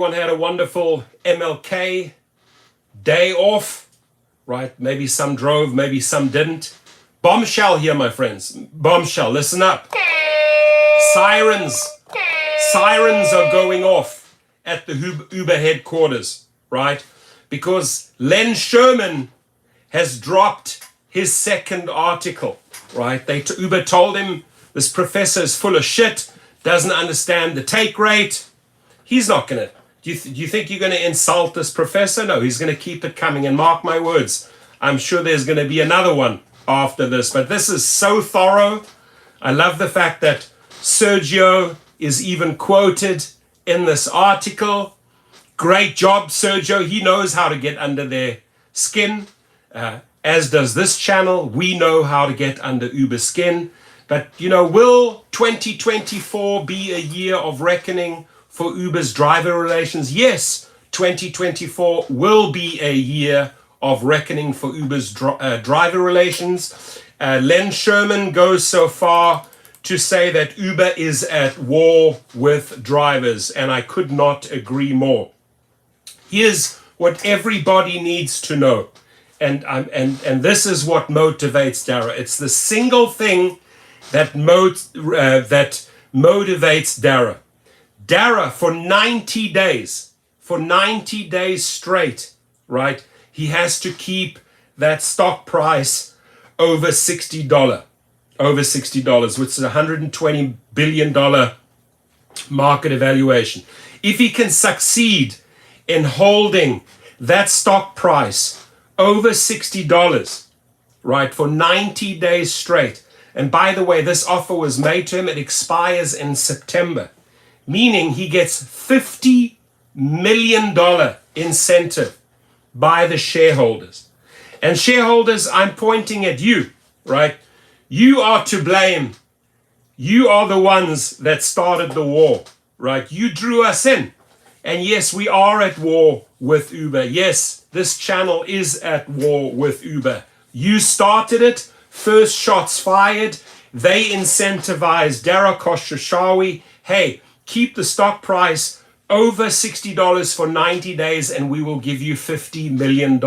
Everyone had a wonderful MLK day off, right? Maybe some drove, maybe some didn't. Bombshell here, my friends. Bombshell, listen up. Sirens are going off at the Uber headquarters, right? Because Len Sherman has dropped his second article, right? Uber told him this professor is full of shit, doesn't understand the take rate. He's not going to. Do you think you're going to insult this professor? No, he's going to keep it coming. And mark my words, I'm sure there's going to be another one after this. But this is so thorough. I love the fact that Sergio is even quoted in this article. Great job, Sergio. He knows how to get under their skin, as does this channel. We know how to get under Uber's skin. But, will 2024 be a year of reckoning for Uber's driver relations? Yes, 2024 will be a year of reckoning for Uber's driver relations. Len Sherman goes so far to say that Uber is at war with drivers, and I could not agree more. Here's what everybody needs to know, and this is what motivates Dara. It's the single thing that motivates Dara. Dara, for 90 days straight, right? He has to keep that stock price over $60, which is $120 billion market evaluation. If he can succeed in holding that stock price over $60, right, for 90 days straight, and by the way, this offer was made to him, it expires in September, meaning he gets $50 million incentive by the shareholders. And shareholders, I'm pointing at you, right? You are to blame. You are the ones that started the war, right? You drew us in. And yes, we are at war with Uber. Yes, this channel is at war with Uber. You started it. First shots fired. They incentivized Dara Khosrowshahi. Hey, keep the stock price over $60 for 90 days and we will give you $50 million.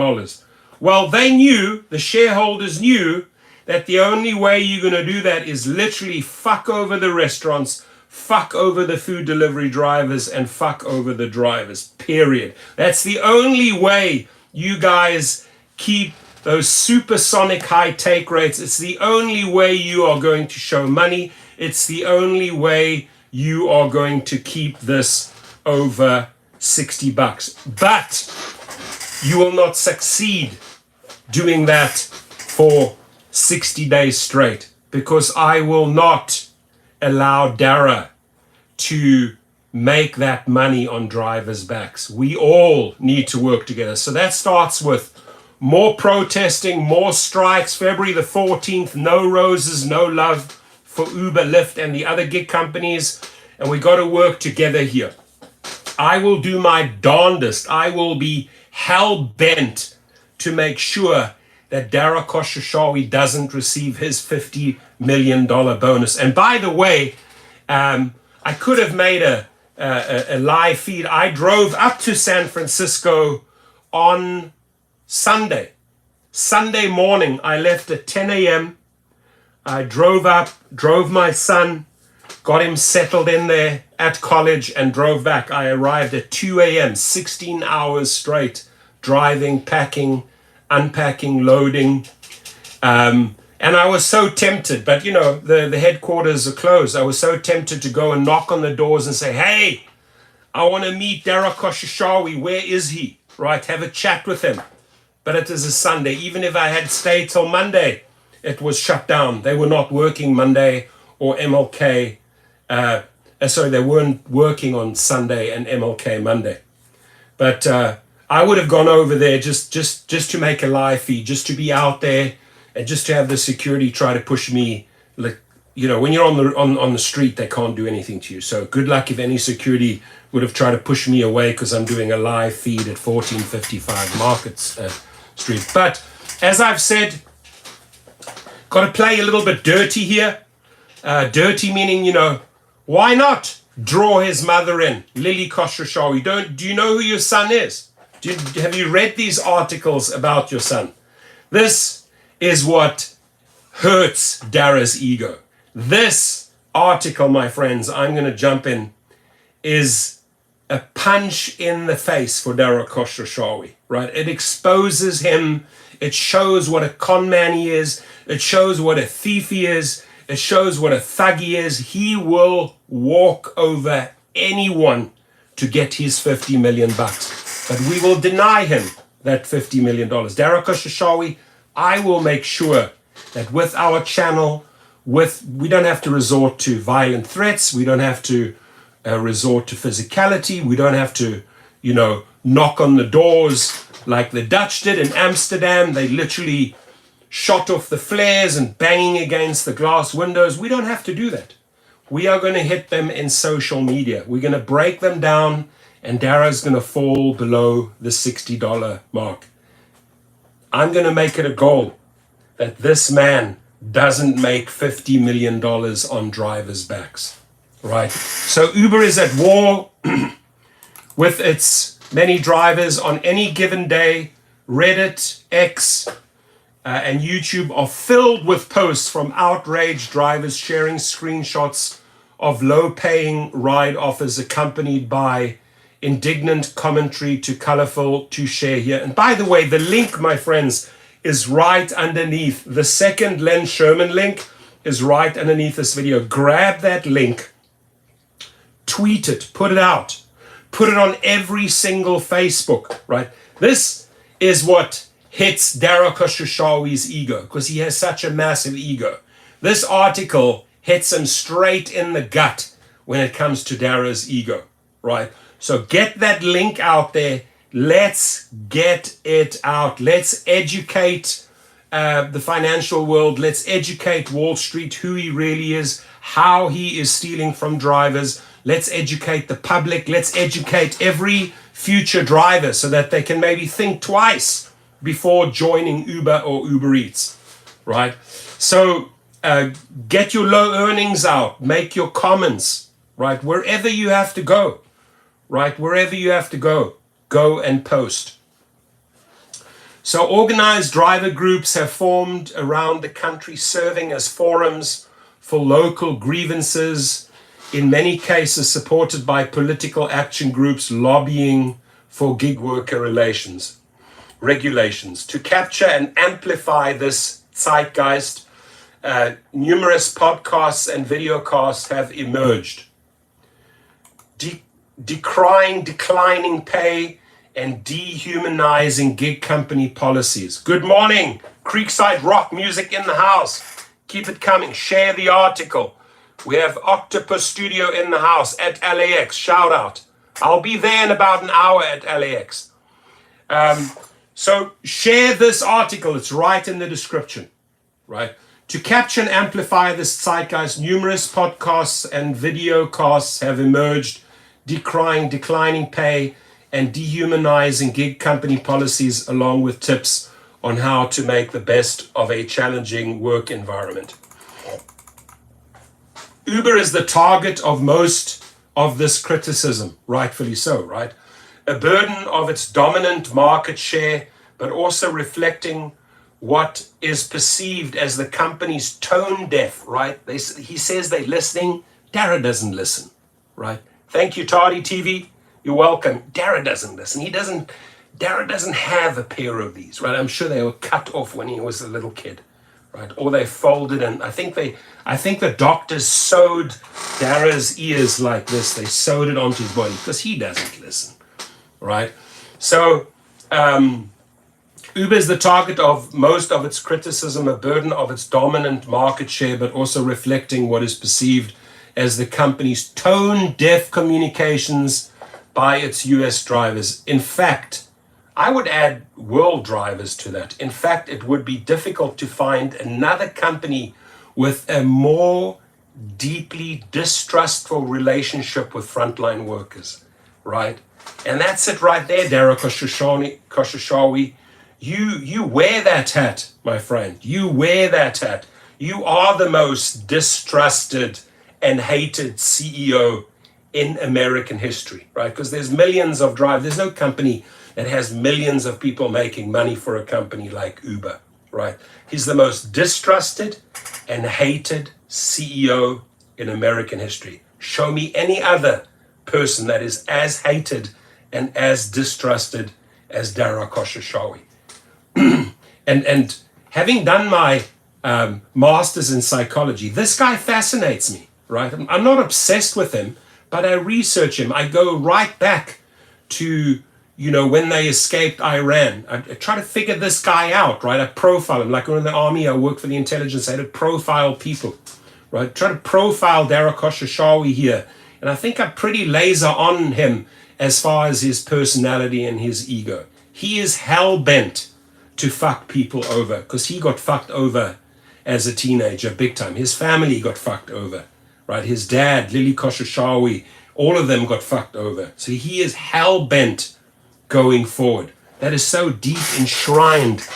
Well, they knew, the shareholders knew, that the only way you're going to do that is literally fuck over the restaurants, fuck over the food delivery drivers, and fuck over the drivers, period. That's the only way you guys keep those supersonic high take rates. It's the only way you are going to show money. It's the only way you are going to keep this over $60. But you will not succeed doing that for 60 days straight, because I will not allow Dara to make that money on drivers' backs. We all need to work together. So that starts with more protesting, more strikes. February the 14th, no roses, no love for Uber, Lyft, and the other gig companies. And we got to work together here. I will do my darndest. I will be hell-bent to make sure that Dara Khosrowshahi doesn't receive his $50 million bonus. And by the way, I could have made a live feed. I drove up to San Francisco on Sunday morning. I left at 10 a.m. I drove my son, got him settled in there at college, and drove back. I arrived at 2 a.m., 16 hours straight, driving, packing, unpacking, loading. And I was so tempted, but the headquarters are closed. I was so tempted to go and knock on the doors and say, hey, I want to meet Dara Khosrowshahi. Where is he? Right, have a chat with him. But it is a Sunday. Even if I had stayed till Monday, it was shut down. They were not working Monday or MLK. Sorry, they weren't working on Sunday and MLK Monday. But I would have gone over there just to make a live feed, just to be out there, and just to have the security try to push me. Like, when you're on the street, they can't do anything to you. So good luck if any security would have tried to push me away because I'm doing a live feed at 1455 Market Street. But as I've said, got to play a little bit dirty here. Dirty meaning, why not? draw his mother in, Lily Khosrowshahi. Do you know who your son is? Have you read these articles about your son? This is what hurts Dara's ego. This article, my friends, I'm going to jump in, is a punch in the face for Dara Khosrowshahi, right? It exposes him. It shows what a con man he is. It shows what a thief he is. It shows what a thug he is. He will walk over anyone to get his $50 million. But we will deny him that $50 million. Dara Khosrowshahi, I will make sure that with our channel, we don't have to resort to violent threats. We don't have to resort to physicality. We don't have to, knock on the doors like the Dutch did in Amsterdam. They literally shot off the flares and banging against the glass windows. We don't have to do that. We are going to hit them in social media. We're going to break them down, and Dara's going to fall below the $60 mark. I'm going to make it a goal that this man doesn't make $50 million on drivers' backs, right? So Uber is at war with its many drivers on any given day. Reddit, X, and YouTube are filled with posts from outraged drivers sharing screenshots of low-paying ride offers accompanied by indignant commentary too colorful to share here. And by the way, the link, my friends, is right underneath. The second Len Sherman link is right underneath this video. Grab that link, tweet it, put it out, put it on every single Facebook, right? This is what hits Dara Khosrowshahi's ego, because he has such a massive ego. This article hits him straight in the gut when it comes to Dara's ego, right? So get that link out there. Let's get it out. Let's educate the financial world. Let's educate Wall Street who he really is, how he is stealing from drivers. Let's educate the public. Let's educate every future driver so that they can maybe think twice before joining Uber or Uber Eats, right? So get your low earnings out. Make your comments, right? Wherever you have to go, right? Wherever you have to go and post. So organized driver groups have formed around the country, serving as forums for local grievances, in many cases supported by political action groups lobbying for gig worker regulations. To capture and amplify this zeitgeist, numerous podcasts and videocasts have emerged, decrying declining pay and dehumanizing gig company policies. Good morning, Creekside Rock Music in the house. Keep it coming. Share the article. We have Octopus Studio in the house at LAX. Shout out. I'll be there in about an hour at LAX. So share this article. It's right in the description, right? To capture and amplify this zeitgeist, numerous podcasts and videocasts have emerged, decrying declining pay and dehumanizing gig company policies, along with tips on how to make the best of a challenging work environment. Uber is the target of most of this criticism, rightfully so, right? A burden of its dominant market share, but also reflecting what is perceived as the company's tone deaf, right? He says they're listening. Dara doesn't listen, right? Thank you, Tardy TV. You're welcome. Dara doesn't listen. Dara doesn't have a pair of these, right? I'm sure they were cut off when he was a little kid, right? Or they folded, and I think the doctors sewed Dara's ears like this. They sewed it onto his body because he doesn't listen, right? So Uber is the target of most of its criticism, a burden of its dominant market share, but also reflecting what is perceived as the company's tone-deaf communications by its US drivers. In fact, I would add world drivers to that. In fact, it would be difficult to find another company with a more deeply distrustful relationship with frontline workers, right? And that's it right there, Dara Khosrowshahi. You wear that hat, my friend. You wear that hat. You are the most distrusted and hated CEO in American history, right? Because there's millions of drivers. There's no company that has millions of people making money for a company like Uber, right? He's the most distrusted and hated CEO in American history. Show me any other person that is as hated and as distrusted as Dara Khosrowshahi. And having done my master's in psychology, this guy fascinates me, right? I'm not obsessed with him, but I research him. I go right back to, when they escaped Iran. I try to figure this guy out, right? I profile him. Like when in the army, I worked for the intelligence. I had to profile people, right? Try to profile Dara Khosrowshahi here. And I think I'm pretty laser on him as far as his personality and his ego. He is hell-bent to fuck people over, because he got fucked over as a teenager big time. His family got fucked over, right? His dad, Lily Khosrowshahi, all of them got fucked over. So he is hell-bent going forward. That is so deep enshrined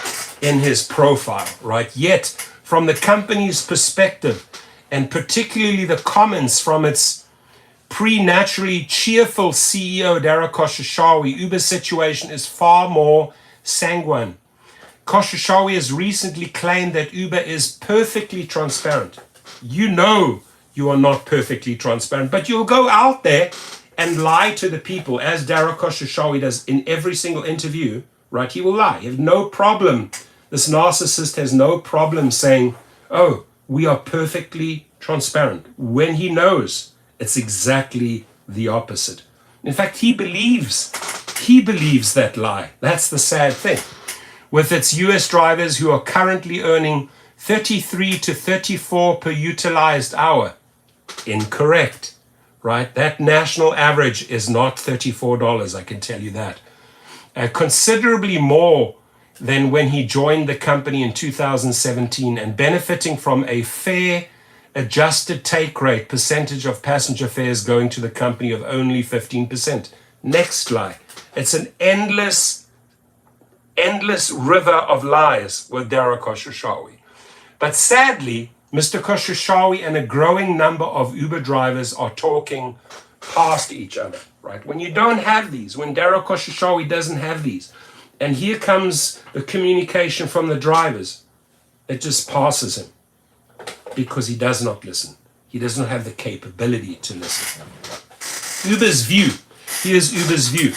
in his profile, right? Yet, from the company's perspective, and particularly the comments from its preternaturally cheerful CEO, Dara Khosrowshahi, Uber's situation is far more sanguine. Khosrowshahi has recently claimed that Uber is perfectly transparent. You know you are not perfectly transparent, but you'll go out there and lie to the people, as Dara Khosrowshahi does in every single interview, right? He will lie. You have no problem. This narcissist has no problem saying, oh, we are perfectly transparent, when he knows it's exactly the opposite. In fact, he believes that lie. That's the sad thing. With its US drivers who are currently earning 33 to 34 per utilized hour. Incorrect, right? That national average is not $34, I can tell you that. Considerably more than when he joined the company in 2017, and benefiting from a fair adjusted take rate percentage of passenger fares going to the company of only 15%. Next lie. It's an endless river of lies with Dara Khosrowshahi. But sadly, Mr. Khosrowshahi and a growing number of Uber drivers are talking past each other, right? When you don't have these, when Dara Khosrowshahi doesn't have these, and here comes the communication from the drivers, it just passes him because he does not listen. He does not have the capability to listen. Uber's view. Here's Uber's view.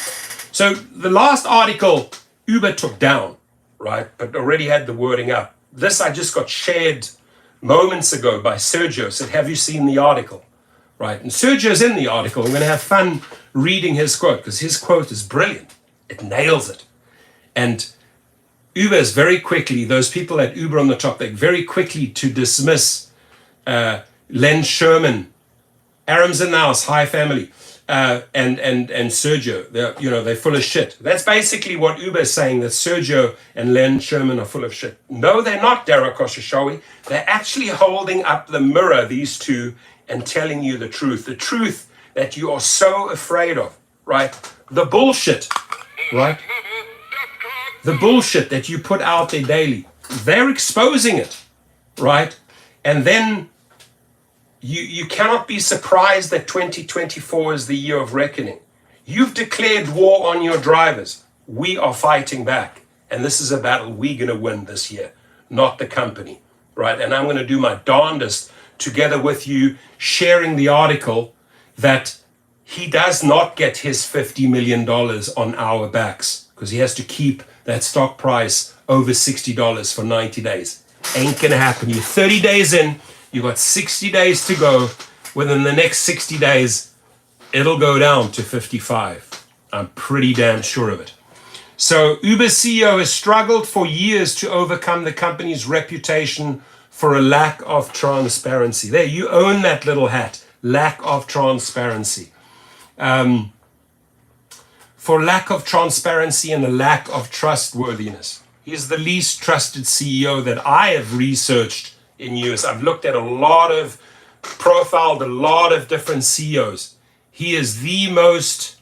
So the last article Uber took down, right, but already had the wording up. This I just got shared moments ago by Sergio. Said, have you seen the article? Right, and Sergio's in the article. I'm going to have fun reading his quote, because his quote is brilliant. It nails it. And Uber is very quickly, those people at Uber on the top, they very quickly to dismiss Len Sherman, Aram Zanaus, hi family, and Sergio. They're full of shit. That's basically what Uber is saying, that Sergio and Len Sherman are full of shit. No, they're not, Dara Khosrowshahi. They're actually holding up the mirror, these two, and telling you the truth that you are so afraid of, right? The bullshit, right? The bullshit that you put out there daily, they're exposing it, right? And then you cannot be surprised that 2024 is the year of reckoning. You've declared war on your drivers. We are fighting back. And this is a battle we're going to win this year, not the company, right? And I'm going to do my darndest, together with you, sharing the article, that he does not get his $50 million on our backs, because he has to keep that stock price over $60 for 90 days. Ain't gonna happen. You're 30 days in, you got 60 days to go. Within the next 60 days, it'll go down to 55. I'm pretty damn sure of it. So Uber's CEO has struggled for years to overcome the company's reputation for a lack of transparency. There, you own that little hat. Lack of transparency. For lack of transparency and a lack of trustworthiness. He's the least trusted CEO that I have researched in years. I've looked at profiled a lot of different CEOs. He is the most,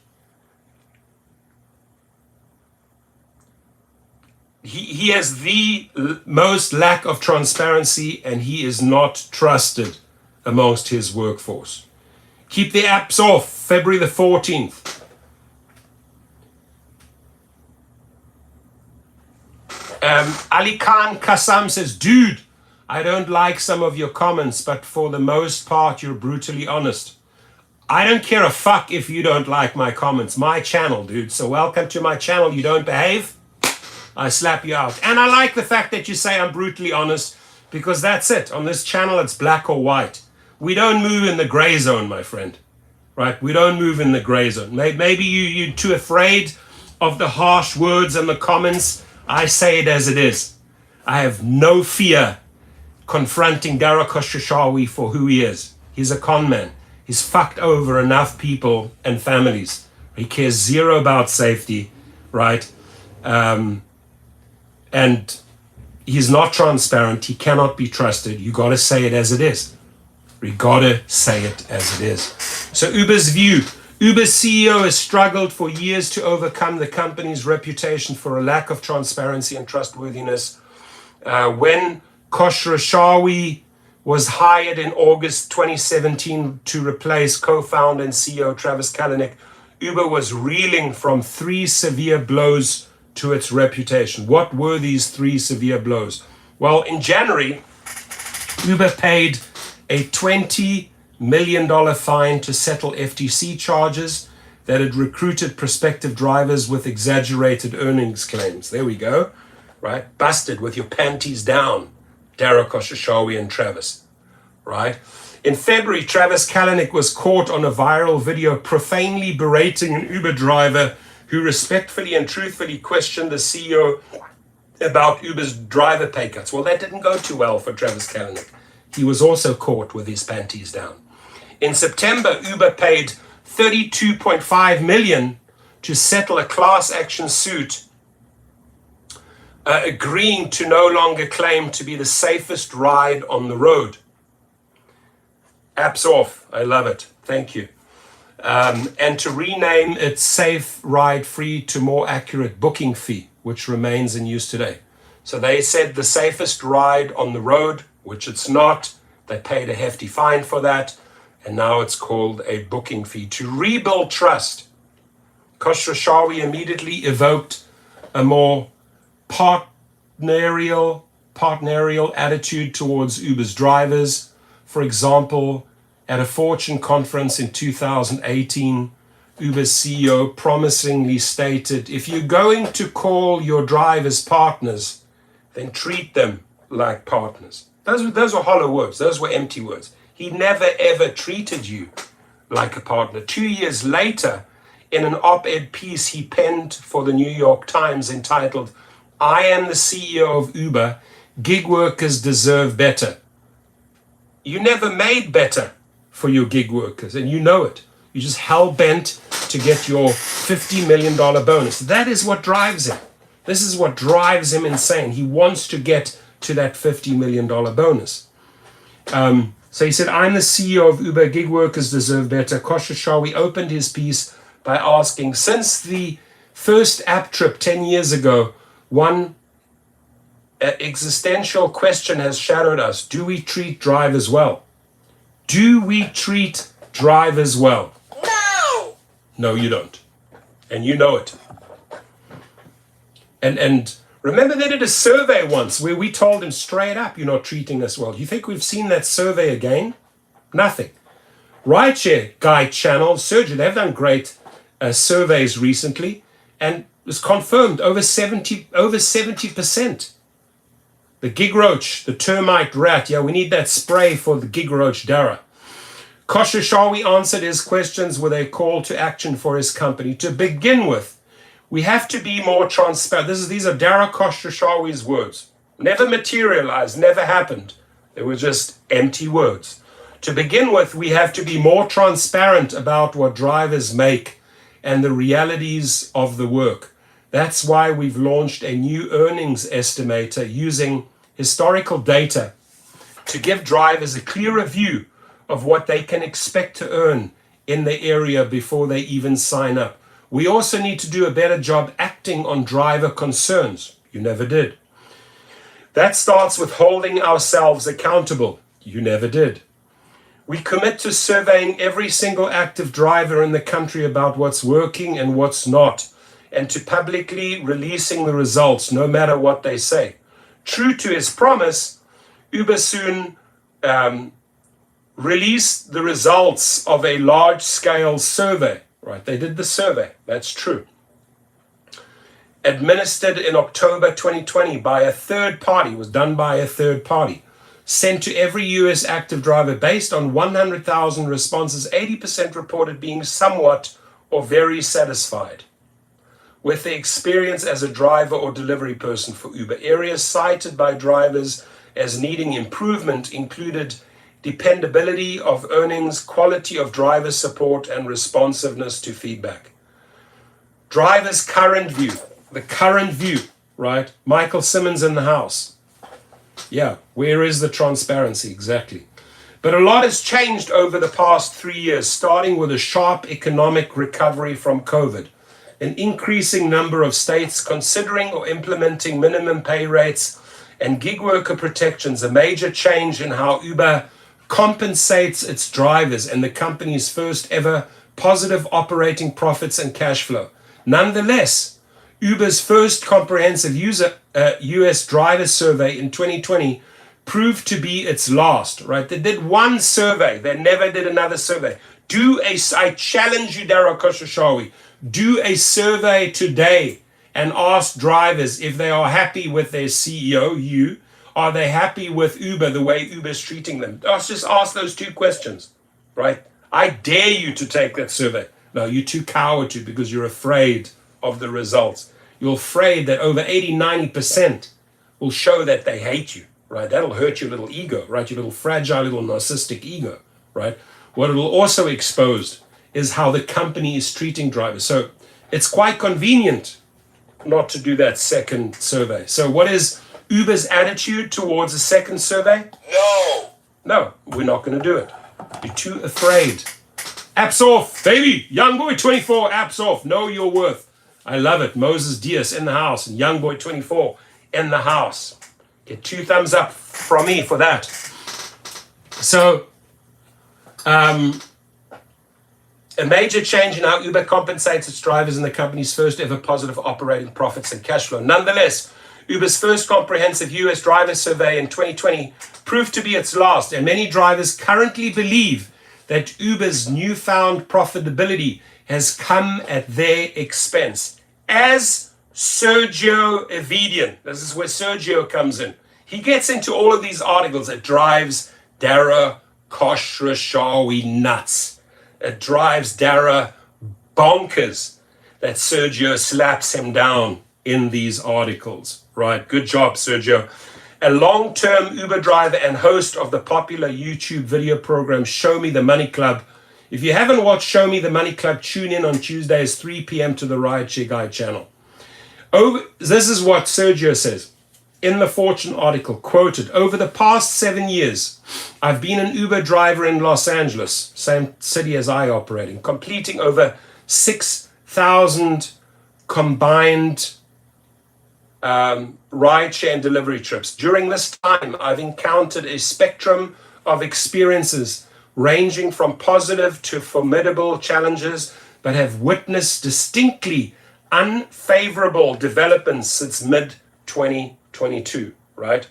he has the most lack of transparency, and he is not trusted amongst his workforce. Keep the apps off. February the 14th. Ali Khan Kassam says, dude, I don't like some of your comments, but for the most part, you're brutally honest. I don't care a fuck if you don't like my comments. My channel, dude. So welcome to my channel. You don't behave, I slap you out. And I like the fact that you say I'm brutally honest, because that's it. On this channel, it's black or white. We don't move in the gray zone, my friend. Right? We don't move in the gray zone. Maybe you're too afraid of the harsh words and the comments. I say it as it is. I have no fear confronting Dara Khosrowshahi for who he is. He's a con man. He's fucked over enough people and families. He cares zero about safety, right? And he's not transparent. He cannot be trusted. You got to say it as it is. You got to say it as it is. So Uber's view. Uber's CEO has struggled for years to overcome the company's reputation for a lack of transparency and trustworthiness. When Khosrowshahi was hired in August 2017 to replace co-founder and CEO Travis Kalanick, Uber was reeling from 3 severe blows to its reputation. What were these 3 severe blows? Well, in January, Uber paid a $20 million fine to settle FTC charges that had recruited prospective drivers with exaggerated earnings claims. There we go, right? Busted with your panties down, Dara Khosrowshahi and Travis, right? In February, Travis Kalanick was caught on a viral video profanely berating an Uber driver who respectfully and truthfully questioned the CEO about Uber's driver pay cuts. Well, that didn't go too well for Travis Kalanick. He was also caught with his panties down. In September, Uber paid $32.5 million to settle a class action suit, agreeing to no longer claim to be the safest ride on the road. Apps off. I love it. Thank you. And to rename it Safe Ride Free to more accurate Booking Fee, which remains in use today. So they said the safest ride on the road, which it's not. They paid a hefty fine for that. And now it's called a booking fee. To rebuild trust, Khosrowshahi immediately evoked a more partnerial attitude towards Uber's drivers. For example, at a Fortune conference in 2018, Uber's CEO promisingly stated, if you're going to call your drivers partners, then treat them like partners. Those were hollow words. Those were empty words. He never ever treated you like a partner. 2 years later, in an op-ed piece he penned for the New York Times entitled, I am the CEO of Uber, gig workers deserve better. You never made better for your gig workers, and you know it. You're just hell-bent to get your $50 million bonus. That is what drives him. This is what drives him insane. He wants to get to that $50 million bonus. So he said, I'm the CEO of Uber, gig workers deserve better. Khosrowshahi opened his piece by asking, since the first app trip 10 years ago, one existential question has shadowed us. Do we treat drivers well? Do we treat drivers well? No! No, you don't. And you know it. And remember they did a survey once where we told him straight up, you're not treating us well. Do you think we've seen that survey again? Nothing. Rideshare Guide channel, Sergio, they've done great surveys recently, and it's confirmed over 70%. The gig roach, the termite rat, yeah, we need that spray for the gig roach Dara. Khosrowshahi answered his questions with a call to action for his company. To begin with, we have to be more transparent. These are Dara Khosrowshahi's words. Never materialized, never happened. They were just empty words. To begin with, we have to be more transparent about what drivers make and the realities of the work. That's why we've launched a new earnings estimator using historical data to give drivers a clearer view of what they can expect to earn in the area before they even sign up. We also need to do a better job acting on driver concerns. You never did. That starts with holding ourselves accountable. You never did. We commit to surveying every single active driver in the country about what's working and what's not, and to publicly releasing the results, no matter what they say. True to his promise, Uber soon released the results of a large-scale survey. Right? They did the survey. That's true. Administered in October 2020 by a third party, was done by a third party, sent to every US active driver. Based on 100,000 responses, 80% reported being somewhat or very satisfied with the experience as a driver or delivery person for Uber. Areas cited by drivers as needing improvement included dependability of earnings, quality of driver support, and responsiveness to feedback. Drivers' current view, the current view, right? Michael Simmons in the house. Yeah, where is the transparency? Exactly. But a lot has changed over the past 3 years, starting with a sharp economic recovery from COVID. An increasing number of states considering or implementing minimum pay rates and gig worker protections, a major change in how Uber compensates its drivers, and the company's first ever positive operating profits and cash flow. Nonetheless, Uber's first comprehensive US driver survey in 2020 proved to be its last, right? They did one survey. They never did another survey. I challenge you, Dara Khosrowshahi, do a survey today and ask drivers if they are happy with their CEO, you. Are they happy with Uber, the way Uber's treating them? Let's just ask those two questions, right? I dare you to take that survey. No, you're too coward to, because you're afraid of the results. You're afraid that over 80, 90% will show that they hate you, right? That'll hurt your little ego, right? Your little fragile, little narcissistic ego, right? What it'll also expose is how the company is treating drivers. So it's quite convenient not to do that second survey. So what is Uber's attitude towards a second survey? No, we're not going to do it. You're too afraid. Apps off, baby. Youngboy24, apps off. Know your worth. I love it. Moses Diaz in the house and Youngboy24 in the house. Get 2 thumbs up from me for that. So, a major change in how Uber compensates its drivers in the company's first ever positive operating profits and cash flow. Nonetheless, Uber's first comprehensive US driver survey in 2020 proved to be its last, and many drivers currently believe that Uber's newfound profitability has come at their expense. As Sergio Evedian, this is where Sergio comes in, he gets into all of these articles that drives Dara Khosrowshahi nuts. It drives Dara bonkers that Sergio slaps him down in these articles, right? Good job, Sergio. A long-term Uber driver and host of the popular YouTube video program Show Me the Money Club. If you haven't watched Show Me the Money Club, tune in on Tuesdays, 3 p.m. to the Rideshare Guy channel. This is what Sergio says in the Fortune article, quoted, over the past 7 years, I've been an Uber driver in Los Angeles, same city as I operate in, completing over 6,000 combined rideshare and delivery trips. During this time, I've encountered a spectrum of experiences ranging from positive to formidable challenges, but have witnessed distinctly unfavorable developments since mid-2022, right?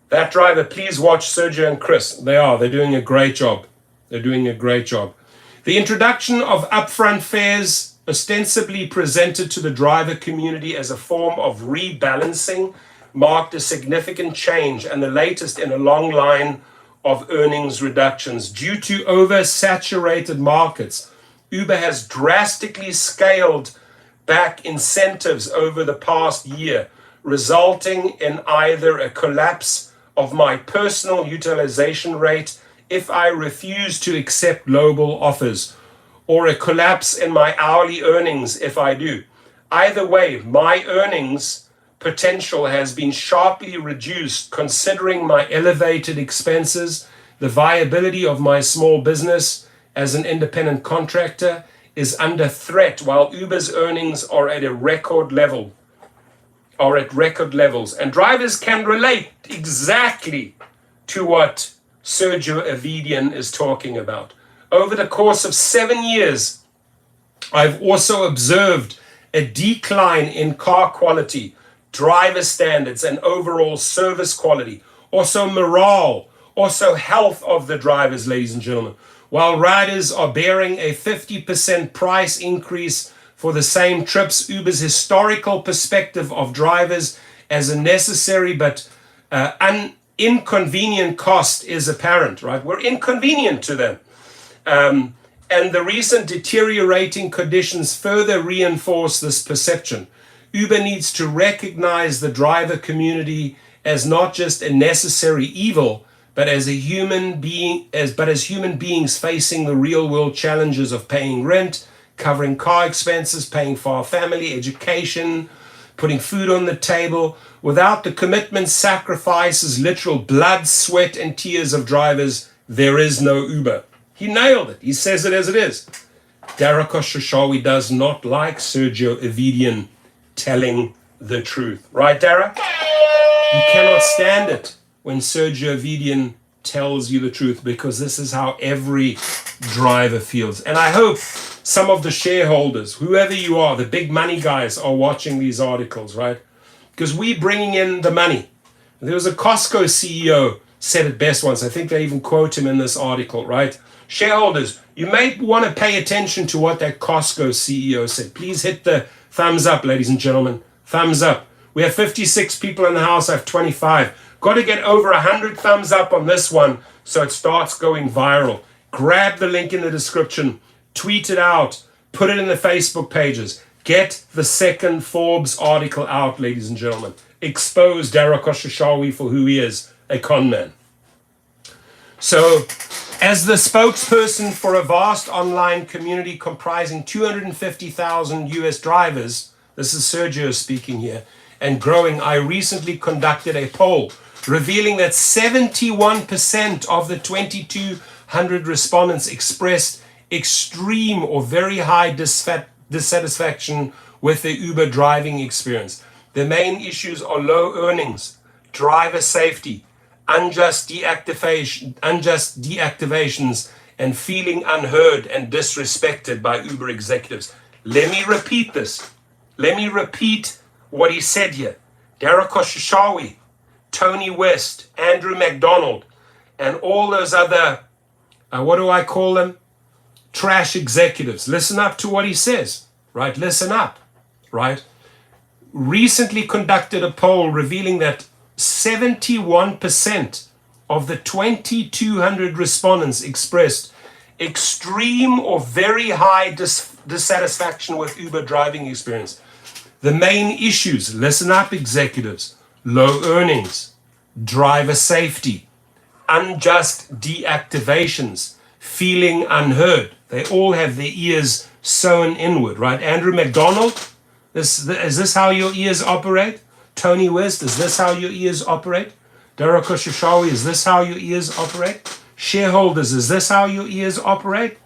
That driver, please watch Sergio and Chris. They're doing a great job. They're doing a great job. The introduction of upfront fares, ostensibly presented to the driver community as a form of rebalancing, marked a significant change and the latest in a long line of earnings reductions. Due to oversaturated markets, Uber has drastically scaled back incentives over the past year, resulting in either a collapse of my personal utilization rate if I refuse to accept global offers, or a collapse in my hourly earnings if I do. Either way, my earnings potential has been sharply reduced considering my elevated expenses. The viability of my small business as an independent contractor is under threat, while Uber's earnings are at record levels. And drivers can relate exactly to what Sergio Avidian is talking about. Over the course of 7 years, I've also observed a decline in car quality, driver standards, and overall service quality. Also morale, also health of the drivers, ladies and gentlemen. While riders are bearing a 50% price increase for the same trips, Uber's historical perspective of drivers as a necessary but inconvenient cost is apparent, right? We're inconvenient to them. And the recent deteriorating conditions further reinforce this perception. Uber needs to recognize the driver community as not just a necessary evil, but as human beings facing the real world challenges of paying rent, covering car expenses, paying for our family, education, putting food on the table. Without the commitment, sacrifices, literal blood, sweat, and tears of drivers, there is no Uber. He nailed it. He says it as it is. Dara Khosrowshahi does not like Sergio Avidian telling the truth. Right, Dara? You cannot stand it when Sergio Avidian tells you the truth, because this is how every driver feels. And I hope some of the shareholders, whoever you are, the big money guys, are watching these articles, right? Because we're bringing in the money. There was a Costco CEO said it best once. I think they even quote him in this article, right? Shareholders, you may want to pay attention to what that Costco CEO said. Please hit the thumbs up, ladies and gentlemen. Thumbs up. We have 56 people in the house. I have 25. Got to get over 100 thumbs up on this one so it starts going viral. Grab the link in the description. Tweet it out. Put it in the Facebook pages. Get the second Forbes article out, ladies and gentlemen. Expose Dara Khosrowshahi for who he is, a con man. So, as the spokesperson for a vast online community comprising 250,000 US drivers, this is Sergio speaking here, and growing, I recently conducted a poll revealing that 71% of the 2,200 respondents expressed extreme or very high dissatisfaction with the Uber driving experience. The main issues are low earnings, driver safety, unjust deactivations, and feeling unheard and disrespected by Uber executives. Let me repeat this. Let me repeat what he said here. Dara Khosrowshahi, Tony West, Andrew McDonald, and all those other, what do I call them? Trash executives. Listen up to what he says, right? Listen up, right? Recently conducted a poll revealing that 71% of the 2,200 respondents expressed extreme or very high dissatisfaction with Uber driving experience. The main issues, listen up executives, low earnings, driver safety, unjust deactivations, feeling unheard. They all have their ears sewn inward, right? Andrew McDonald, is this how your ears operate? Tony West, is this how your ears operate? Dara Khosrowshahi, is this how your ears operate? Shareholders, is this how your ears operate?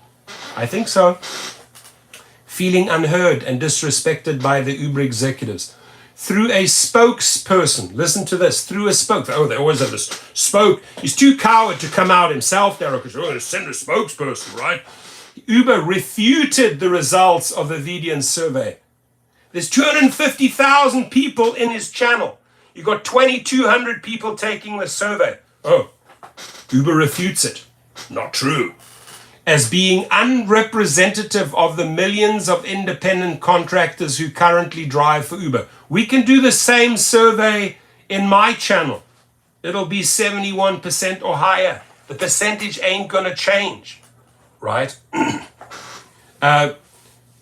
I think so. Feeling unheard and disrespected by the Uber executives. Through a spokesperson, listen to this, through a they always have this he's too coward to come out himself, Dara Khosrowshahi, send a spokesperson, right? Uber refuted the results of the Avidian survey. There's 250,000 people in his channel. You got 2,200 people taking the survey. Oh, Uber refutes it. Not true. As being unrepresentative of the millions of independent contractors who currently drive for Uber. We can do the same survey in my channel. It'll be 71% or higher. The percentage ain't gonna change, right?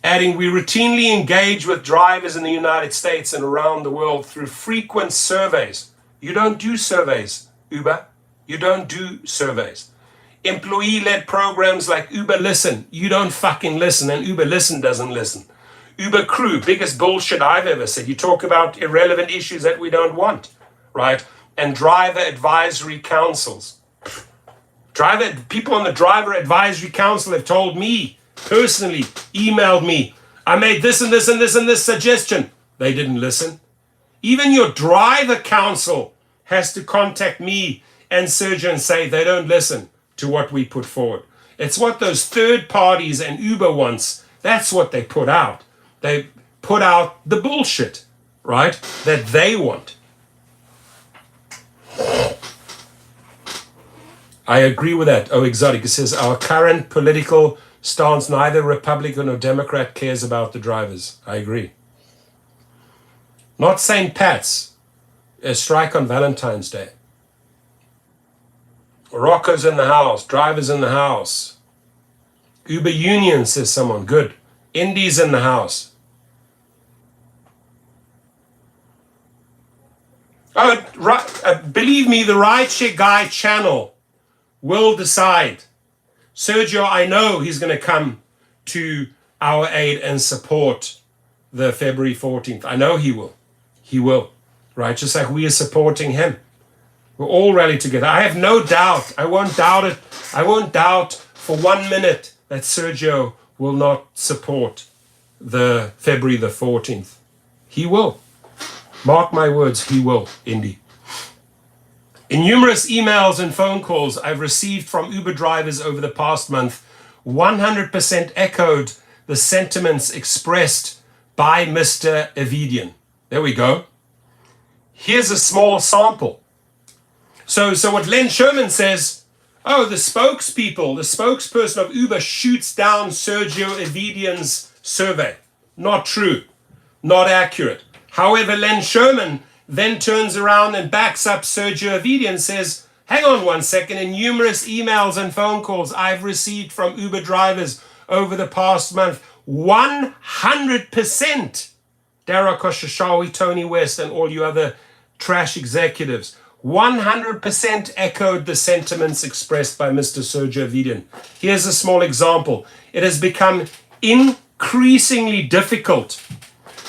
Adding, we routinely engage with drivers in the United States and around the world through frequent surveys. You don't do surveys, Uber. You don't do surveys. Employee-led programs like Uber Listen. You don't fucking listen, and Uber Listen doesn't listen. Uber Crew, biggest bullshit I've ever said. You talk about irrelevant issues that we don't want, right? And driver advisory councils. People on the driver advisory council have told me, personally, emailed me, I made this and this and this and this suggestion. They didn't listen. Even your driver council has to contact me and Sergio and say they don't listen to what we put forward. It's what those third parties and Uber wants. That's what they put out. They put out the bullshit, right, that they want. I agree with that. Oh, Exotic. It says our current political stance, neither Republican or Democrat cares about the drivers. I agree. Not St. Pat's. A strike on Valentine's Day. Rocco's in the house. Drivers in the house. Uber Union, says someone. Good. Indies in the house. Oh, believe me, the Rideshare Guy channel will decide. Sergio, I know he's going to come to our aid and support the February 14th. I know he will. He will. Right? Just like we are supporting him. We're all rallied together. I have no doubt. I won't doubt it. I won't doubt for 1 minute that Sergio will not support the February the 14th. He will. Mark my words, he will, Indy. In numerous emails and phone calls I've received from Uber drivers over the past month, 100% echoed the sentiments expressed by Mr. Evedian. There we go. Here's a small sample. So what Len Sherman says, oh, the spokesperson of Uber shoots down Sergio Evedian's survey. Not true. Not accurate. However, Len Sherman then turns around and backs up Sergio Evedian and says, hang on 1 second, in numerous emails and phone calls I've received from Uber drivers over the past month, 100%, Dara Khosrowshahi, Tony West, and all you other trash executives, 100% echoed the sentiments expressed by Mr. Sergio Evedian. Here's a small example. It has become increasingly difficult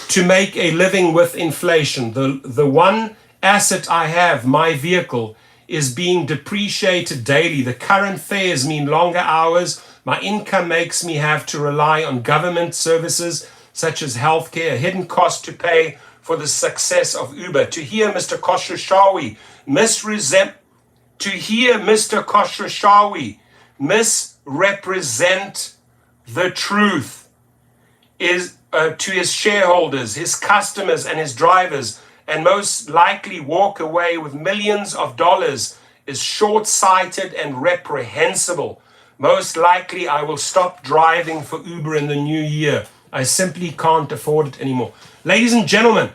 to make a living with inflation. The one asset I have, my vehicle, is being depreciated daily. The current fares mean longer hours. My income makes me have to rely on government services such as healthcare, a hidden cost to pay for the success of Uber. To hear Mr. Khosrowshahi misrepresent the truth is to his shareholders, his customers, and his drivers, and most likely walk away with millions of dollars is short-sighted and reprehensible. Most likely I will stop driving for Uber in the new year. I simply can't afford it anymore. Ladies and gentlemen,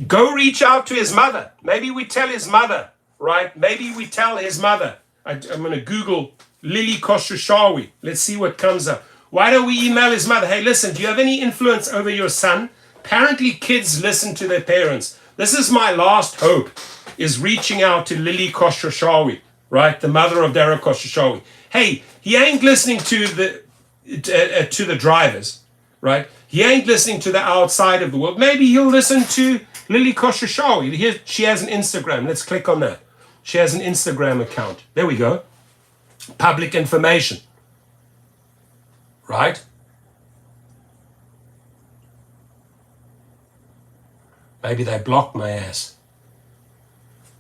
go reach out to his mother. Maybe we tell his mother, right? Maybe we tell his mother. I'm going to Google Lily Khosrowshahi. Let's see what comes up. Why don't we email his mother? Hey, listen, do you have any influence over your son? Apparently kids listen to their parents. This is my last hope, is reaching out to Lily Khosrowshahi, right? The mother of Dara Khosrowshahi. Hey, he ain't listening to the drivers, right? He ain't listening to the outside of the world. Maybe he'll listen to Lily Khosrowshahi. Here, she has an Instagram. Let's click on that. She has an Instagram account. There we go. Public information. Right? Maybe they blocked my ass.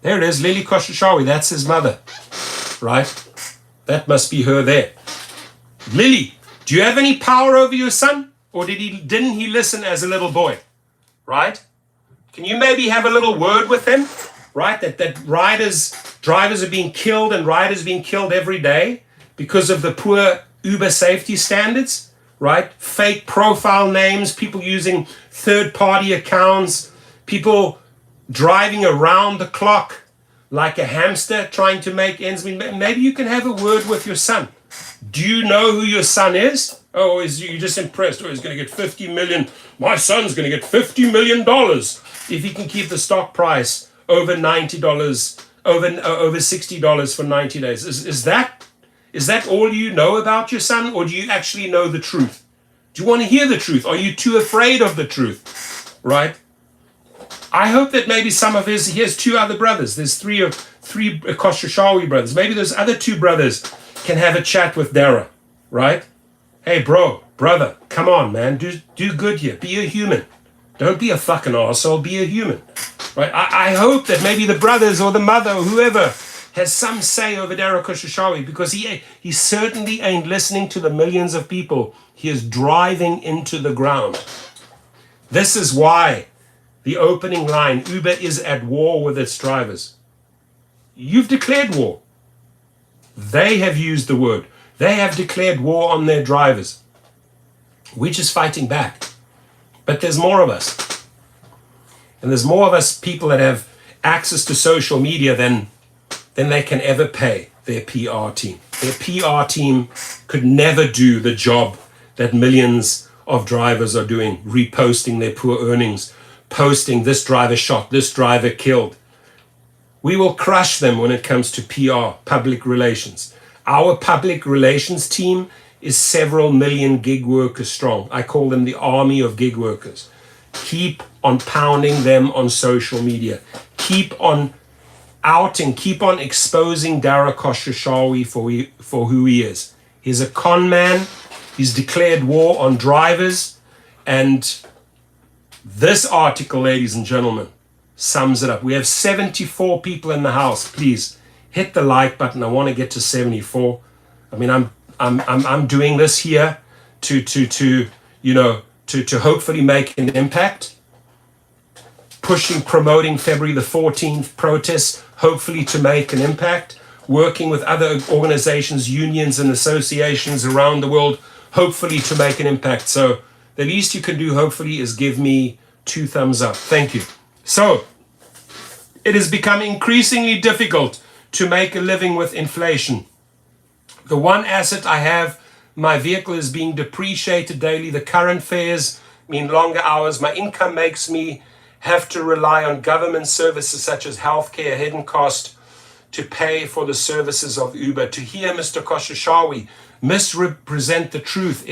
There it is, Lily Khosrowshahi. That's his mother. Right? That must be her there. Lily, do you have any power over your son? Or didn't he listen as a little boy? Right? Can you maybe have a little word with him? Right? That drivers are being killed and riders being killed every day because of the poor Uber safety standards, right? Fake profile names, people using third-party accounts, people driving around the clock like a hamster trying to make ends meet. Maybe you can have a word with your son. Do you know who your son is? Oh, is you just impressed? Oh, he's going to get 50 million. My son's going to get $50 million if he can keep the stock price over $90, over $60 for 90 days. Is that all you know about your son, or do you actually know the truth? Do you want to hear the truth? Are you too afraid of the truth? Right? I hope that maybe he has two other brothers. There's three Khosrowshahi brothers. Maybe those other two brothers can have a chat with Dara, right? Hey, brother, come on, man. Do good here. Be a human. Don't be a fucking arsehole. Be a human. Right? I hope that maybe the brothers or the mother or whoever has some say over Dara Khosrowshahi, because he certainly ain't listening to the millions of people he is driving into the ground. This is why the opening line, Uber is at war with its drivers. You've declared war. They have used the word. They have declared war on their drivers. We're just fighting back. But there's more of us. And there's more of us people that have access to social media than they can ever pay their PR team. Their PR team could never do the job that millions of drivers are doing, reposting their poor earnings, posting this driver shot, this driver killed. We will crush them when it comes to PR, public relations. Our public relations team is several million gig workers strong. I call them the army of gig workers. Keep on pounding them on social media. Keep on outing, keep on exposing Dara Khosrowshahi for who he is. He's a con man. He's declared war on drivers. And this article, ladies and gentlemen, sums it up. We have 74 people in the house. Please hit the like button. I want to get to 74. I mean, I'm doing this here to hopefully make an impact. Promoting February the 14th protests, hopefully to make an impact, working with other organizations, unions and associations around the world, hopefully to make an impact. So the least you can do, hopefully, is give me 2 thumbs up. Thank you. So it has become increasingly difficult to make a living with inflation. The one asset I have, my vehicle, is being depreciated daily. The current fares mean longer hours. My income makes me have to rely on government services such as healthcare, hidden cost, to pay for the services of Uber. To hear Mr. Khosrowshahi misrepresent the truth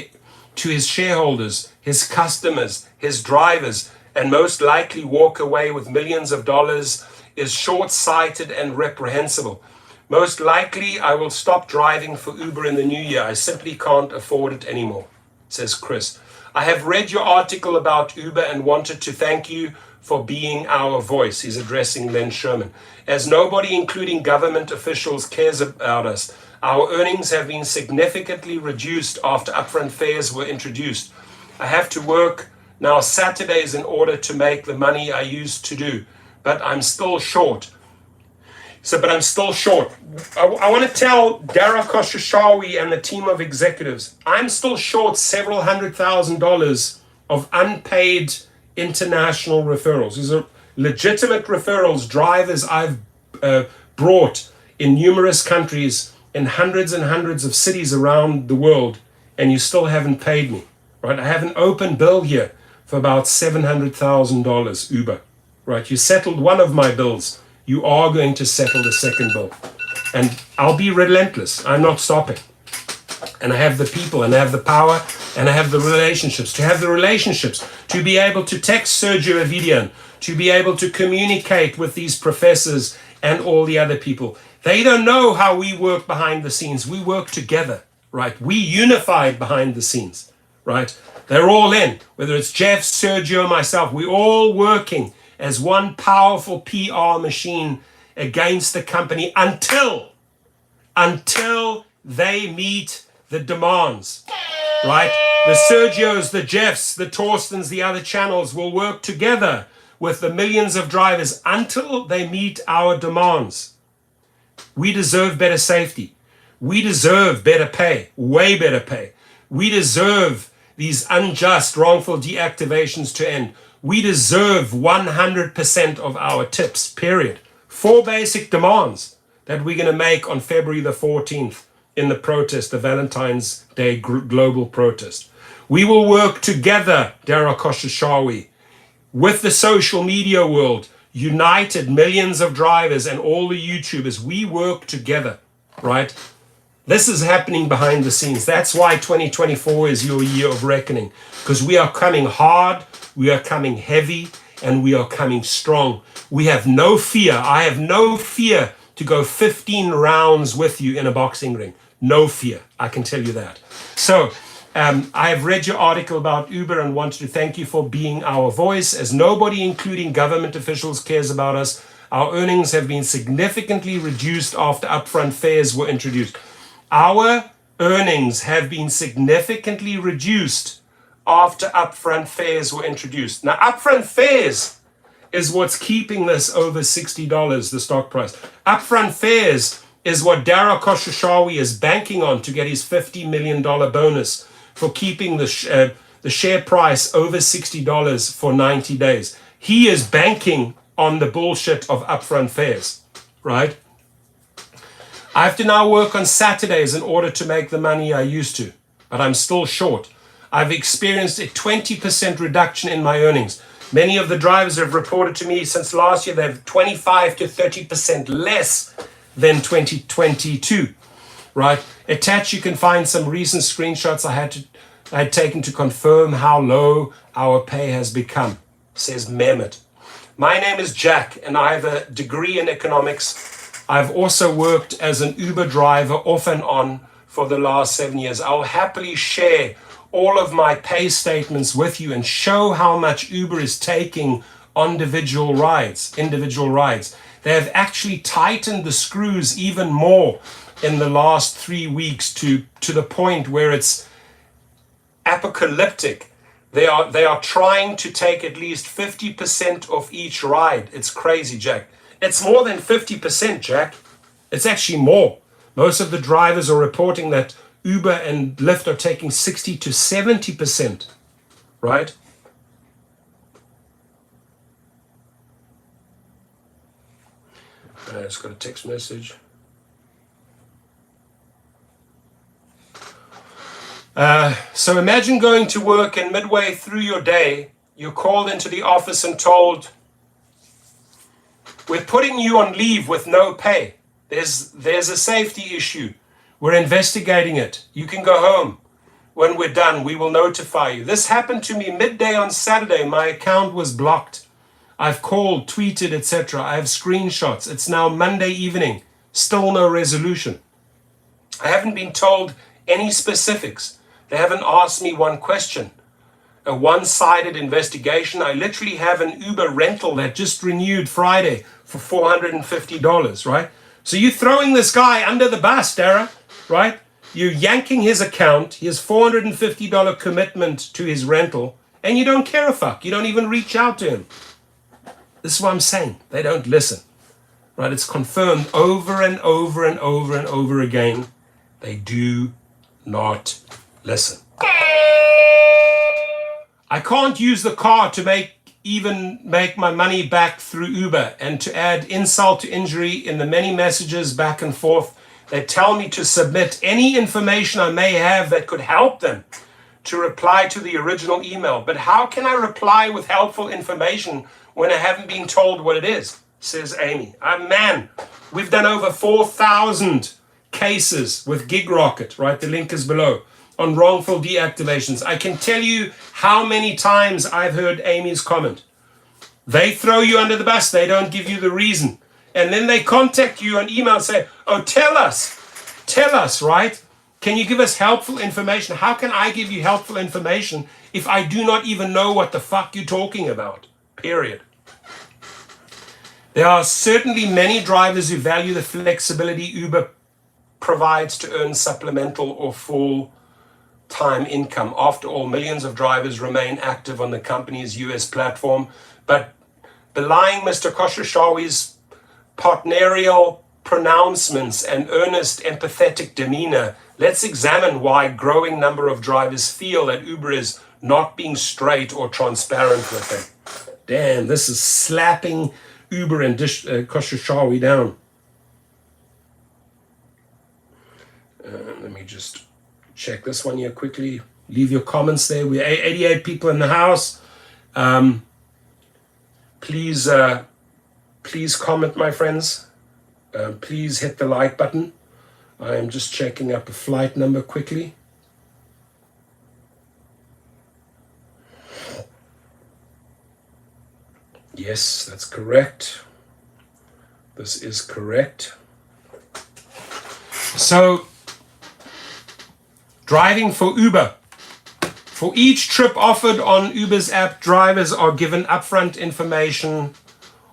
to his shareholders, his customers, his drivers, and most likely walk away with millions of dollars is short-sighted and reprehensible. Most likely, I will stop driving for Uber in the new year. I simply can't afford it anymore, says Chris. I have read your article about Uber and wanted to thank you for being our voice. He's addressing Len Sherman. As nobody, including government officials, cares about us, our earnings have been significantly reduced after upfront fares were introduced. I have to work now Saturdays in order to make the money I used to do, but I'm still short. I want to tell Dara Khosrowshahi and the team of executives, I'm still short several $100,000 of unpaid international referrals. These are legitimate referrals, drivers I've brought in numerous countries, in hundreds and hundreds of cities around the world, and you still haven't paid me, right? I have an open bill here for about $700,000, Uber, right? You settled one of my bills. You are going to settle the second bill. And I'll be relentless. I'm not stopping. And I have the people, and I have the power, and I have the relationships. To have the relationships, to be able to text Sergio Avidian, to be able to communicate with these professors and all the other people. They don't know how we work behind the scenes. We work together, right? We unified behind the scenes, right? They're all in. Whether it's Jeff, Sergio, myself, we're all working as one powerful PR machine against the company until they meet the demands, right? The Sergios, the Jeffs, the Torstens, the other channels will work together with the millions of drivers until they meet our demands. We deserve better safety. We deserve better pay, way better pay. We deserve these unjust, wrongful deactivations to end. We deserve 100% of our tips, period. 4 basic demands that we're going to make on February the 14th in the protest, the Valentine's Day global protest. We will work together, Dara Khosrowshahi, with the social media world, united millions of drivers and all the YouTubers. We work together, right? This is happening behind the scenes. That's why 2024 is your year of reckoning, because we are coming hard, we are coming heavy, and we are coming strong. We have no fear. I have no fear to go 15 rounds with you in a boxing ring. No fear. I can tell you that. So I have read your article about Uber and wanted to thank you for being our voice. As nobody, including government officials, cares about us, our earnings have been significantly reduced after upfront fares were introduced. Our earnings have been significantly reduced after upfront fares were introduced. Now, upfront fares is what's keeping this over $60, the stock price. Upfront fares is what Dara Khosrowshahi is banking on to get his $50 million bonus for keeping the share price over $60 for 90 days. He is banking on the bullshit of upfront fares, right? I have to now work on Saturdays in order to make the money I used to, but I'm still short. I've experienced a 20% reduction in my earnings. Many of the drivers have reported to me since last year they've 25 to 30% less than 2022, right? Attached, you can find some recent screenshots I had taken to confirm how low our pay has become, says Mehmet. My name is Jack, and I have a degree in economics. I've also worked as an Uber driver off and on for the last 7 years. I'll happily share all of my pay statements with you and show how much Uber is taking on individual rides. They have actually tightened the screws even more in the last 3 weeks to the point where it's apocalyptic. They are trying to take at least 50% of each ride. It's crazy, Jack. It's more than 50%, Jack. It's actually more. Most of the drivers are reporting that Uber and Lyft are taking 60 to 70%, right? I just got a text message. So imagine going to work and midway through your day, you're called into the office and told, we're putting you on leave with no pay. There's a safety issue. We're investigating it. You can go home. When we're done, we will notify you. This happened to me midday on Saturday. My account was blocked. I've called, tweeted, etc. I have screenshots. It's now Monday evening. Still no resolution. I haven't been told any specifics. They haven't asked me one question. A one-sided investigation. I literally have an Uber rental that just renewed Friday for $450, right? So you're throwing this guy under the bus, Dara, right? You're yanking his account, his $450 commitment to his rental, and you don't care a fuck. You don't even reach out to him. This is what I'm saying. They don't listen, right? It's confirmed over and over and over and over again. They do not listen. I can't use the car to make my money back through Uber, and to add insult to injury, in the many messages back and forth, they tell me to submit any information I may have that could help them to reply to the original email. But how can I reply with helpful information when I haven't been told what it is, says Amy. Man, we've done over 4,000 cases with GigRocket, right? The link is below, on wrongful deactivations. I can tell you how many times I've heard Amy's comment. They throw you under the bus. They don't give you the reason. And then they contact you on email and say, oh, tell us, right? Can you give us helpful information? How can I give you helpful information if I do not even know what the fuck you're talking about? Period. There are certainly many drivers who value the flexibility Uber provides to earn supplemental or full-time income. After all, millions of drivers remain active on the company's US platform, but belying Mr. Khosrowshahi's partnerial pronouncements and earnest, empathetic demeanor, let's examine why a growing number of drivers feel that Uber is not being straight or transparent with them. Damn, this is slapping Uber and Khosrowshahi down. Let me just check this one here quickly. Leave your comments there. We're 88 people in the house. Please comment, my friends. Please hit the like button. I am just checking up a flight number quickly. Yes, that's correct. This is correct. So, driving for Uber For each trip offered on Uber's app, drivers are given upfront information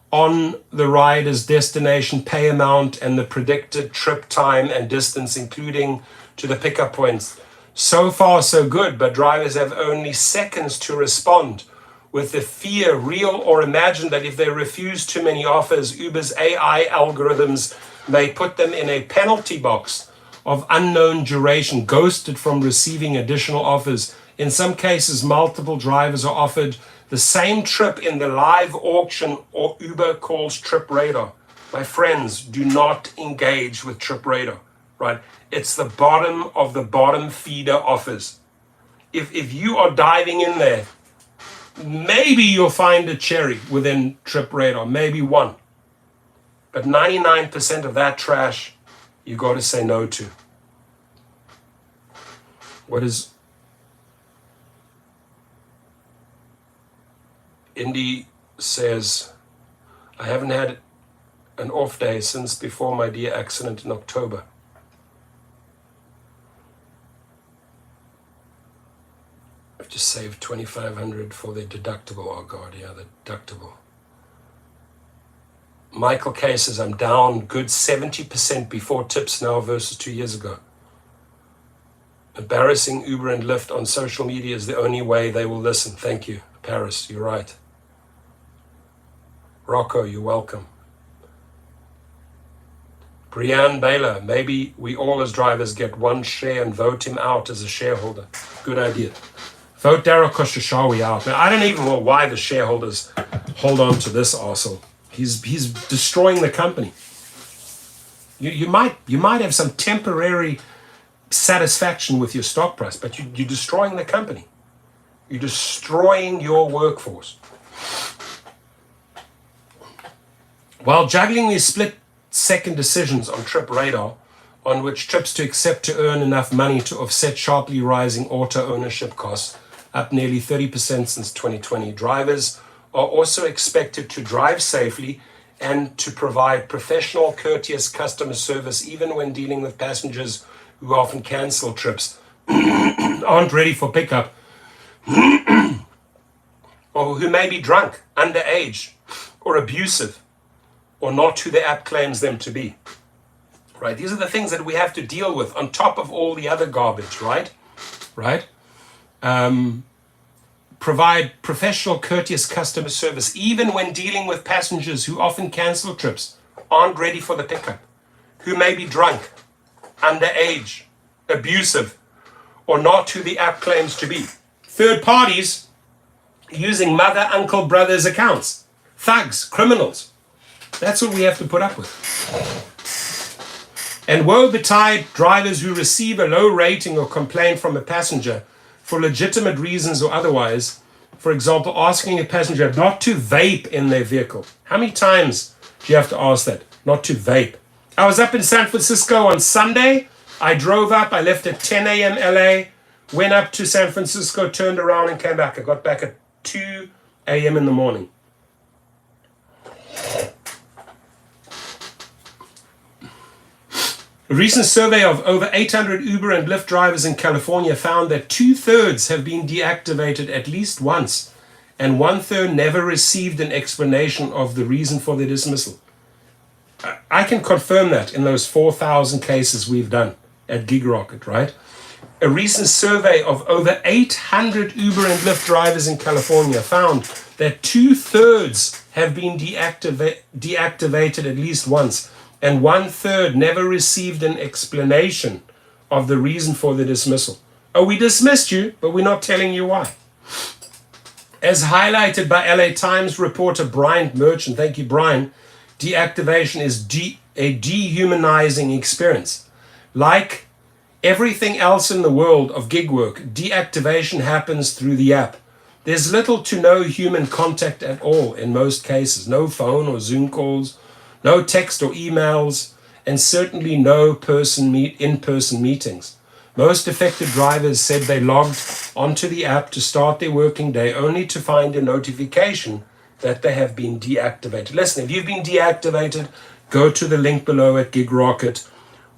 on the rider's destination, pay amount, and the predicted trip time and distance, including to the pickup points. So far, so good, but drivers have only seconds to respond, with the fear, real or imagined, that if they refuse too many offers, Uber's AI algorithms may put them in a penalty box of unknown duration, ghosted from receiving additional offers. In some cases, multiple drivers are offered the same trip in the live auction, or Uber calls Trip Radar. My friends, do not engage with Trip Radar, right? It's the bottom of the bottom feeder offers. If you are diving in there, maybe you'll find a cherry within Trip Radar, maybe one. But 99% of that trash, you got to say no to. What is Indy says, I haven't had an off day since before my dear accident in October. I've just saved $2,500 for their deductible. Oh God, yeah, the deductible. Michael K says, I'm down good 70% before tips now versus 2 years ago. Embarrassing Uber and Lyft on social media is the only way they will listen. Thank you. Paris, you're right. Rocco, you're welcome. Brianne Baylor, maybe we all as drivers get one share and vote him out as a shareholder. Good idea. Vote Daryl Khosrowshahi out. Now, I don't even know why the shareholders hold on to this arsehole. He's destroying the company. You might have some temporary satisfaction with your stock price, but you're destroying the company. You're destroying your workforce. While juggling these split-second decisions on Trip Radar, on which trips to accept to earn enough money to offset sharply rising auto ownership costs, up nearly 30% since 2020, drivers are also expected to drive safely and to provide professional, courteous customer service, even when dealing with passengers who often cancel trips, aren't ready for pickup, or who may be drunk, underage, or abusive, or not who the app claims them to be. Right? These are the things that we have to deal with on top of all the other garbage, right? Right? Provide professional, courteous customer service, even when dealing with passengers who often cancel trips, aren't ready for the pickup, who may be drunk, underage, abusive, or not who the app claims to be. Third parties using mother, uncle, brothers' accounts. Thugs, criminals. That's what we have to put up with. And woe betide drivers who receive a low rating or complaint from a passenger for legitimate reasons or otherwise. For example, asking a passenger not to vape in their vehicle. How many times do you have to ask that? Not to vape. I was up in San Francisco on Sunday. I drove up. I left at 10 a.m. LA, went up to San Francisco, turned around and came back. I got back at 2 a.m. in the morning. A recent survey of over 800 Uber and Lyft drivers in California found that 2/3 have been deactivated at least once, and 1/3 never received an explanation of the reason for their dismissal. I can confirm that in those 4,000 cases we've done at GigRocket, right? A recent survey of over 800 Uber and Lyft drivers in California found that 2/3 have been deactivated at least once, and 1/3 never received an explanation of the reason for the dismissal. Oh, we dismissed you, but we're not telling you why. As highlighted by LA Times reporter Brian Merchant, thank you, Brian, deactivation is a dehumanizing experience. Like everything else in the world of gig work, deactivation happens through the app. There's little to no human contact at all in most cases. No phone or Zoom calls, no text or emails, and certainly no in-person meetings. Most affected drivers said they logged onto the app to start their working day only to find a notification that they have been deactivated. Listen, if you've been deactivated, go to the link below at GigRocket.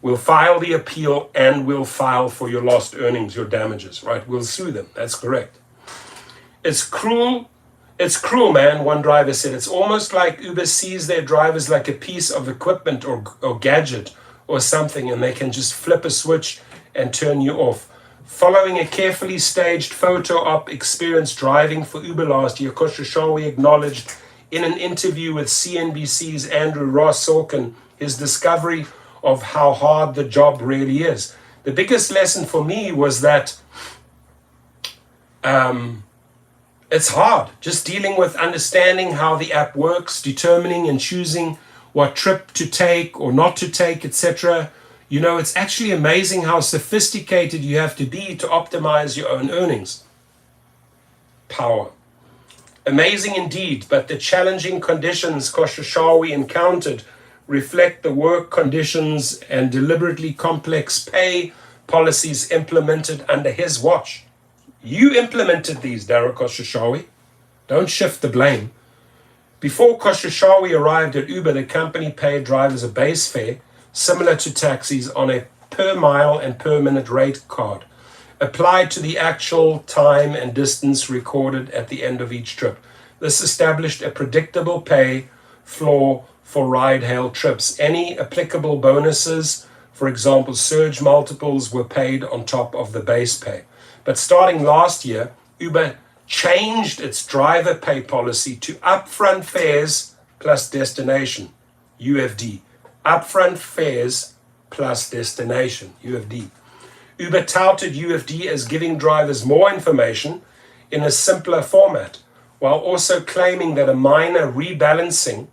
We'll file the appeal and we'll file for your lost earnings, your damages, right? We'll sue them. That's correct. It's cruel. It's cruel, man, one driver said. It's almost like Uber sees their drivers like a piece of equipment or gadget or something, and they can just flip a switch and turn you off. Following a carefully staged photo op experience driving for Uber last year, Khosrowshahi acknowledged in an interview with CNBC's Andrew Ross Sorkin his discovery of how hard the job really is. The biggest lesson for me was that it's hard, just dealing with understanding how the app works, determining and choosing what trip to take or not to take, etc. You know, it's actually amazing how sophisticated you have to be to optimize your own earnings power. Amazing indeed, but the challenging conditions Khosrowshahi encountered reflect the work conditions and deliberately complex pay policies implemented under his watch. You implemented these, Dara Khosrowshahi. Don't shift the blame. Before Khosrowshahi arrived at Uber, the company paid drivers a base fare, similar to taxis, on a per mile and per minute rate card, applied to the actual time and distance recorded at the end of each trip. This established a predictable pay floor for ride-hail trips. Any applicable bonuses, for example, surge multiples, were paid on top of the base pay. But starting last year, Uber changed its driver pay policy to upfront fares plus destination, UFD. Upfront fares plus destination, UFD. Uber touted UFD as giving drivers more information in a simpler format, while also claiming that a minor rebalancing,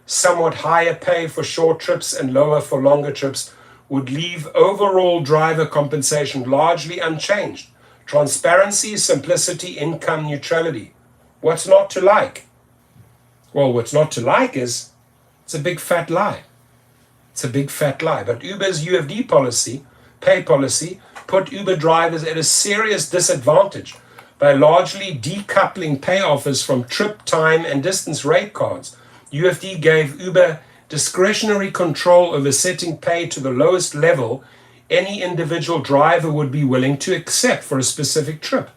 somewhat higher pay for short trips and lower for longer trips, would leave overall driver compensation largely unchanged. Transparency, simplicity, income neutrality. What's not to like? Well, what's not to like is it's a big fat lie. It's a big fat lie. But Uber's UFD policy, pay policy, put Uber drivers at a serious disadvantage by largely decoupling pay offers from trip, time, and distance rate cards. UFD gave Uber discretionary control over setting pay to the lowest level any individual driver would be willing to accept for a specific trip.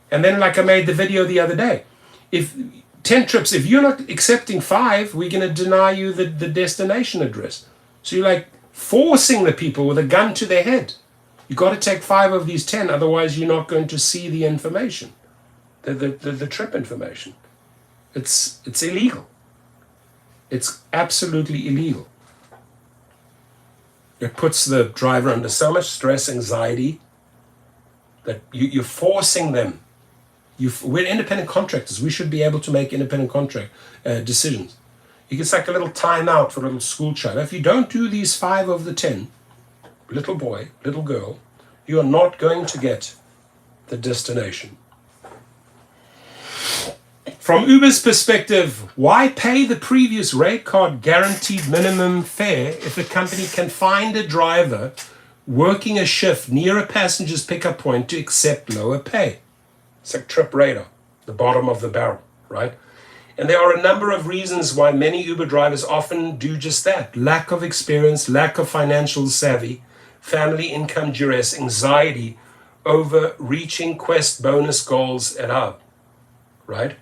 And then, like I made the video the other day, if 10 trips, if you're not accepting 5, we're going to deny you the destination address. So you're like forcing the people with a gun to their head. You got to take 5 of these 10, otherwise you're not going to see the information, the trip information. It's illegal. It's absolutely illegal. It puts the driver under so much stress, anxiety, that you're forcing them. We're independent contractors. We should be able to make independent contract decisions. It's like a little timeout for a little school child. If you don't do these 5 of the 10, little boy, little girl, you are not going to get the destination. From Uber's perspective, why pay the previous rate card guaranteed minimum fare if the company can find a driver working a shift near a passenger's pickup point to accept lower pay? It's like Trip Radar, the bottom of the barrel, right? And there are a number of reasons why many Uber drivers often do just that. Lack of experience, lack of financial savvy, family income duress, anxiety over reaching Quest bonus goals at Hub, right?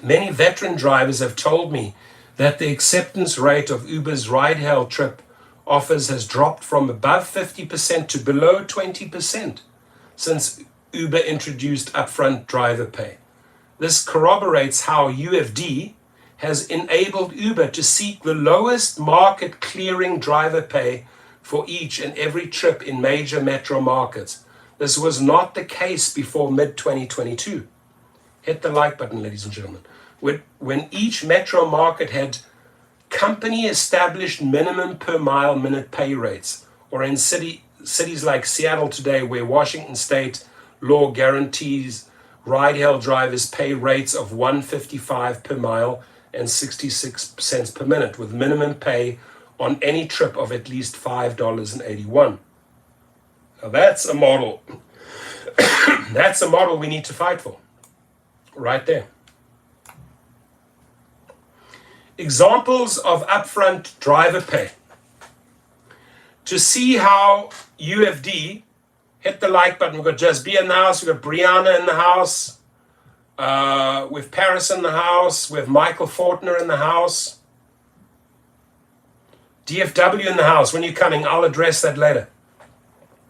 Many veteran drivers have told me that the acceptance rate of Uber's ride-hail trip offers has dropped from above 50% to below 20% since Uber introduced upfront driver pay. This corroborates how UFD has enabled Uber to seek the lowest market clearing driver pay for each and every trip in major metro markets. This was not the case before mid-2022. Hit the like button, ladies and gentlemen. When each metro market had company-established minimum per mile minute pay rates, or in cities like Seattle today, where Washington state law guarantees ride-hail drivers pay rates of $1.55 per mile and 66 cents per minute, with minimum pay on any trip of at least $5.81. Now that's a model. That's a model we need to fight for. Right there. Examples of upfront driver pay. to see how UFD, hit the like button. We've got Jasbia in the house, we've got Brianna in the house, with Paris in the house, with Michael Fortner in the house, DFW in the house. When you're coming, I'll address that later.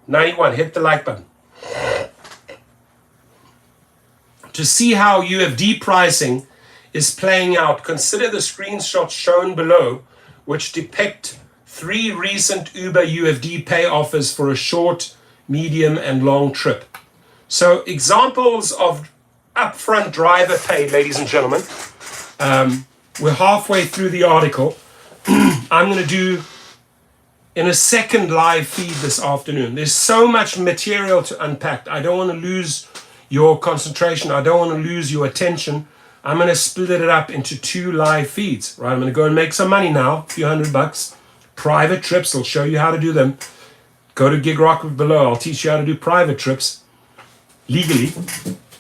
91, hit the like button. To see how UFD pricing is playing out, consider the screenshots shown below, which depict 3 recent Uber UFD pay offers for a short, medium, and long trip. So examples of upfront driver pay, ladies and gentlemen. We're halfway through the article. I'm going to do in a second live feed this afternoon. There's so much material to unpack. I don't want to lose your concentration. I don't want to lose your attention. I'm going to split it up into 2 live feeds, right? I'm going to go and make some money now, a few $100. Private trips, I'll show you how to do them. Go to Gig Rock below. I'll teach you how to do private trips legally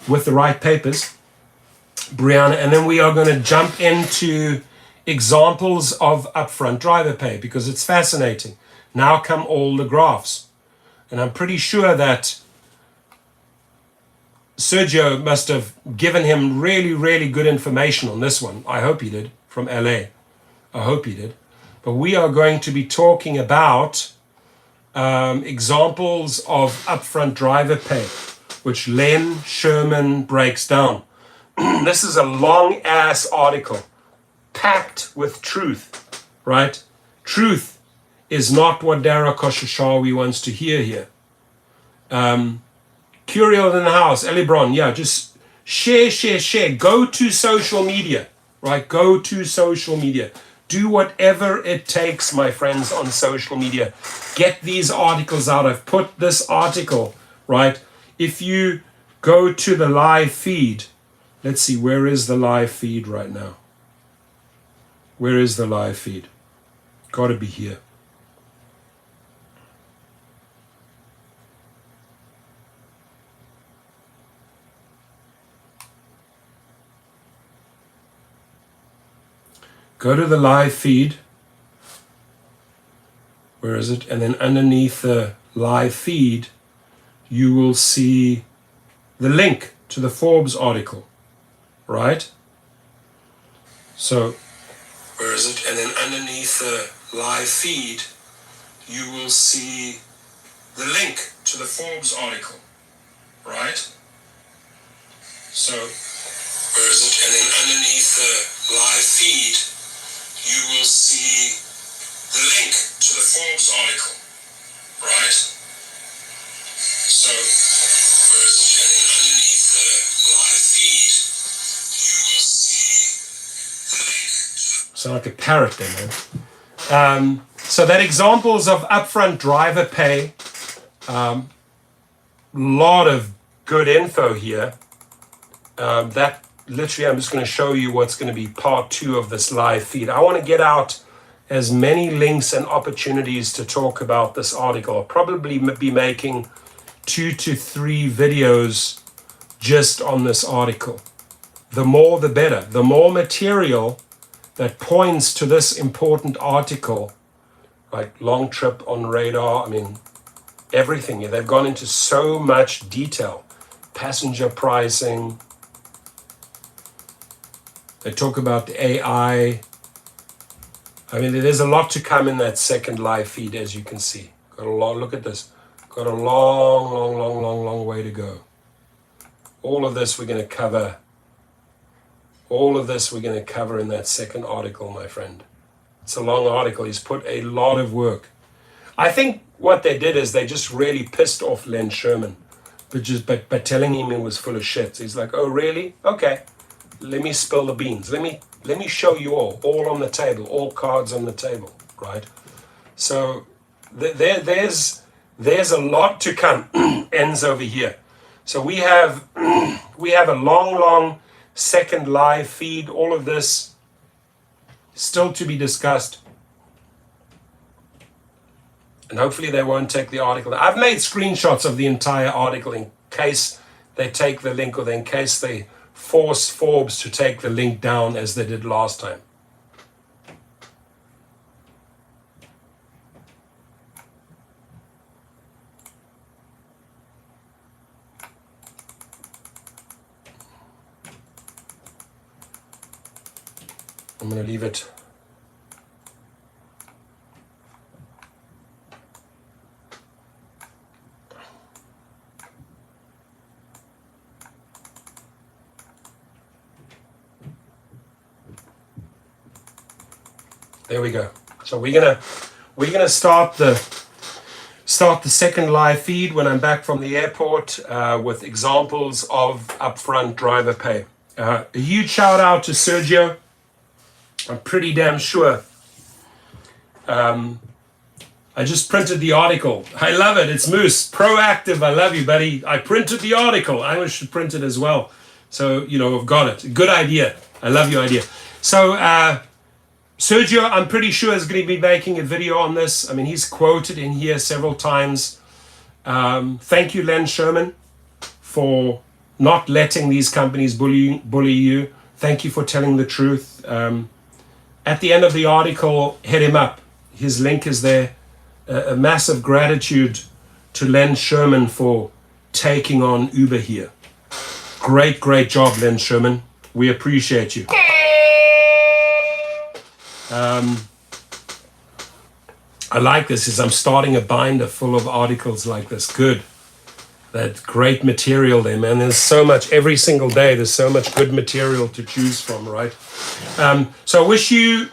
with the right papers, Brianna. And then we are going to jump into examples of upfront driver pay because it's fascinating. Now come all the graphs. And I'm pretty sure that Sergio must have given him really, really good information on this one. I hope he did, from LA. I hope he did. But we are going to be talking about examples of upfront driver pay, which Len Sherman breaks down. This is a long ass article, packed with truth, right? Truth is not what Dara Khosrowshahi wants to hear here. Curiel in the house, Elibron, yeah, just share. Go to social media, right? Go to social media. Do whatever it takes, my friends, on social media. Get these articles out. I've put this article, right? If you go to the live feed, let's see, where is the live feed right now? Where is the live feed? Got to be here. Go to the live feed. Where is it? And then underneath the live feed, you will see the link to the Forbes article, right? So, where is it? And then underneath the live feed, you will see the link to the Forbes article, right? So, where is it? And then underneath the live feed, you will see the link to the Forbes article, right? So, where is it? And then underneath the live feed, you will see the link to the... Sound like a parrot there, man. So that examples of upfront driver pay, lot of good info here. That literally, I'm just going to show you what's going to be part 2 of this live feed. I want to get out as many links and opportunities to talk about this article. I'll probably be making 2 to 3 videos just on this article. The more, the better. The more material that points to this important article, like long trip on radar, I mean, everything. They've gone into so much detail. Passenger pricing. They talk about the AI. I mean, there's a lot to come in that second live feed, as you can see. Got a long, look at this. Got a long way to go. All of this we're going to cover. All of this we're going to cover in that second article, my friend. It's a long article. He's put a lot of work. I think what they did is they just really pissed off Len Sherman, but telling him he was full of shit. So he's like, oh, really? Okay. Let me spill the beans. Let me show you all on the table, all cards on the table, right? So there's a lot to come. Ends over here. So we have a long second live feed. All of this still to be discussed, and hopefully they won't take the article. I've made screenshots of the entire article in case they take the link, or in case they force Forbes to take the link down as they did last time. I'm going to leave it. There we go. So we're gonna start the second live feed when I'm back from the airport with examples of upfront driver pay. A huge shout out to Sergio. I'm pretty damn sure. I just printed the article. I love it. It's Moose. Proactive. I love you, buddy. I printed the article. I should print it as well. So, I've got it. Good idea. I love your idea. So, Sergio, I'm pretty sure, is going to be making a video on this. I mean, he's quoted in here several times. Thank you, Len Sherman, for not letting these companies bully you. Thank you for telling the truth. At the end of the article, hit him up. His link is there. A massive gratitude to Len Sherman for taking on Uber here. Great, great job, Len Sherman. We appreciate you. I like this, is I'm starting a binder full of articles like this. Good. That great material there, man. There's so much, every single day, there's so much good material to choose from, right? So I wish you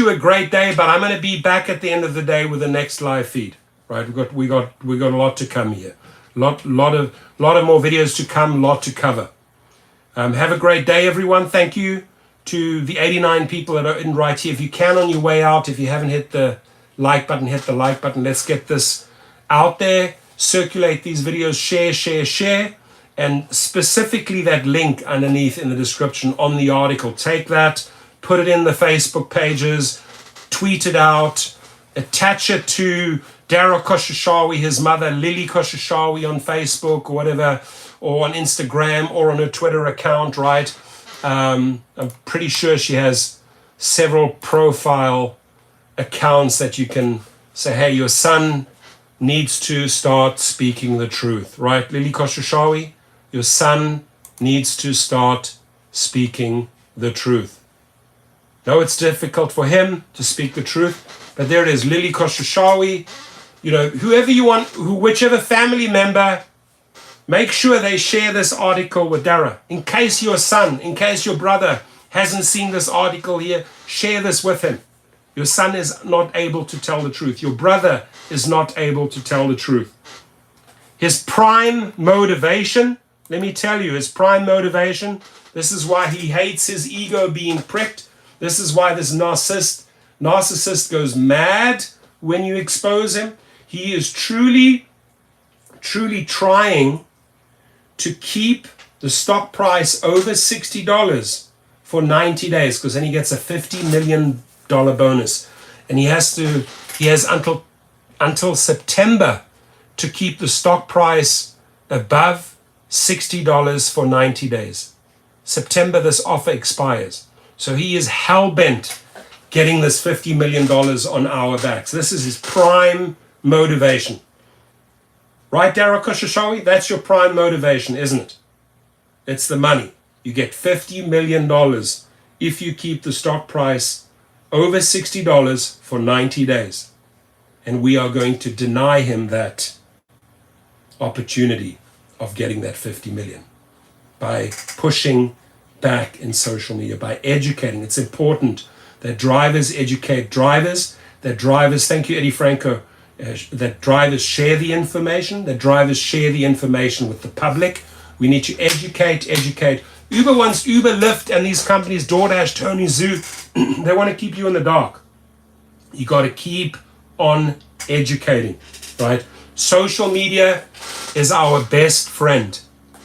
a great day, but I'm going to be back at the end of the day with the next live feed, right? We got a lot to come here. Lot of more videos to come, lot to cover. Have a great day, everyone. Thank you to the 89 people that are in right here. If you can on your way out, if you haven't hit the like button, hit the like button. Let's get this out there. Circulate these videos, share, and specifically that link underneath in the description on the article. Take that, put it in the Facebook pages, tweet it out, attach it to Daryl Koshashawi, his mother, Lily Koshashawi, on Facebook or whatever, or on Instagram or on her Twitter account, right? I'm pretty sure she has several profile accounts that you can say, hey, your son needs to start speaking the truth, right? Lily Koshashawi, your son needs to start speaking the truth. No, it's difficult for him to speak the truth, but there it is, Lily Koshashawi. Whoever you want, whichever family member, make sure they share this article with Dara. In case your son, in case your brother hasn't seen this article here, share this with him. Your son is not able to tell the truth. Your brother is not able to tell the truth. His prime motivation, let me tell you, his prime motivation, this is why he hates his ego being pricked. This is why this narcissist goes mad when you expose him. He is truly trying to keep the stock price over $60 for 90 days, because then he gets a $50 million bonus, and he has until September to keep the stock price above $60 for 90 days. September, this offer expires. So he is hell-bent getting this $50 million on our backs. This is his prime motivation. Right, Daryl Koshashawi? That's your prime motivation, isn't it? It's the money. You get $50 million if you keep the stock price over $60 for 90 days. And we are going to deny him that opportunity of getting that 50 million by pushing back in social media, by educating. It's important that drivers educate drivers, that drivers, thank you, Eddie Franco, that drivers share the information, that drivers share the information with the public. We need to educate. Uber, Lyft, and these companies, DoorDash, Tony Zoo, they want to keep you in the dark. You got to keep on educating, right? Social media is our best friend.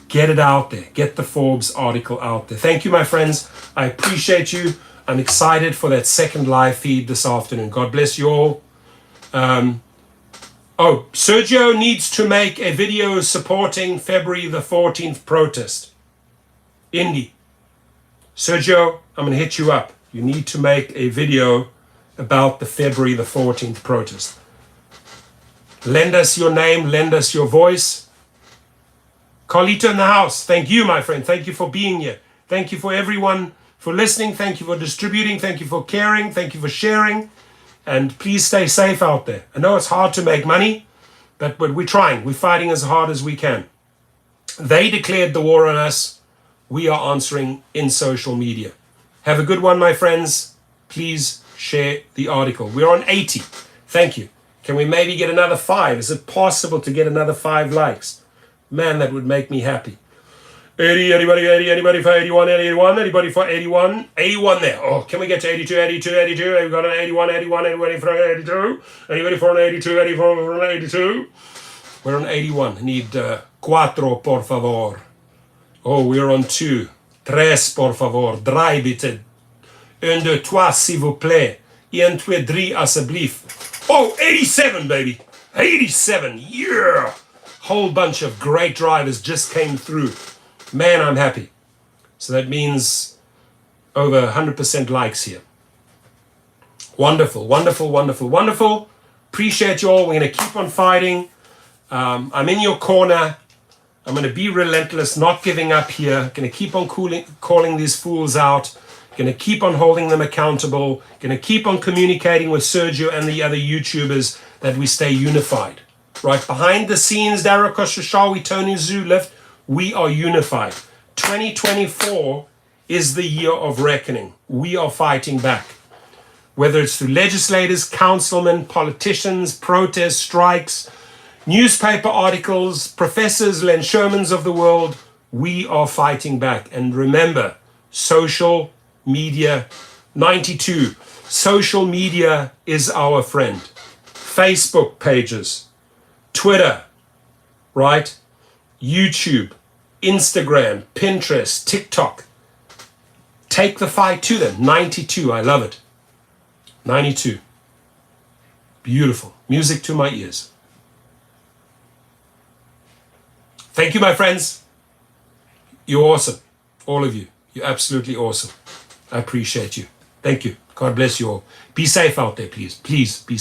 Get it out there. Get the Forbes article out there. Thank you, my friends. I appreciate you. I'm excited for that second live feed this afternoon. God bless you all. Sergio needs to make a video supporting February the 14th protest. Indy. Sergio, I'm going to hit you up. You need to make a video about the February the 14th protest. Lend us your name, lend us your voice. Carlito in the house, thank you, my friend. Thank you for being here. Thank you for everyone for listening. Thank you for distributing. Thank you for caring. Thank you for sharing. And please stay safe out there. I know it's hard to make money, but we're trying. We're fighting as hard as we can. They declared the war on us. We are answering in social media. Have a good one, my friends. Please share the article. We're on 80. Thank you. Can we maybe get another 5? Is it possible to get another 5 likes? Man, that would make me happy. 80, anybody for 81, 81, anybody for 81, 81 there. Oh, can we get to 82, 82, 82? We've got an 81, 81, anybody for 82? Anybody for an 82, 84 for an 82? We're on 81. I need 4, por favor. Oh, we're on 2. 3, por favor. Draai bitte. 1, 2, 3, s'il vous plaît. 1, 2, 3, alsjeblieft. Oh, 87, baby. 87, yeah. Whole bunch of great drivers just came through. Man, I'm happy. So that means over 100% likes here. Wonderful, wonderful, wonderful, wonderful. Appreciate you all. We're going to keep on fighting. I'm in your corner. I'm going to be relentless, not giving up here. Going to keep on calling these fools out. Going to keep on holding them accountable. Going to keep on communicating with Sergio and the other YouTubers that we stay unified. Right behind the scenes, Dara Khosrowshahi, Tony Zhu, Lift. We are unified. 2024 is the year of reckoning. We are fighting back. Whether it's through legislators, councilmen, politicians, protests, strikes, newspaper articles, professors, Len Shermans of the world, we are fighting back. And remember, social media, 92, social media is our friend. Facebook pages, Twitter, right? YouTube, Instagram, Pinterest, TikTok. Take the fight to them. 92, I love it. 92. Beautiful. Music to my ears. Thank you, my friends. You're awesome. All of you. You're absolutely awesome. I appreciate you. Thank you. God bless you all. Be safe out there, please. Please be safe.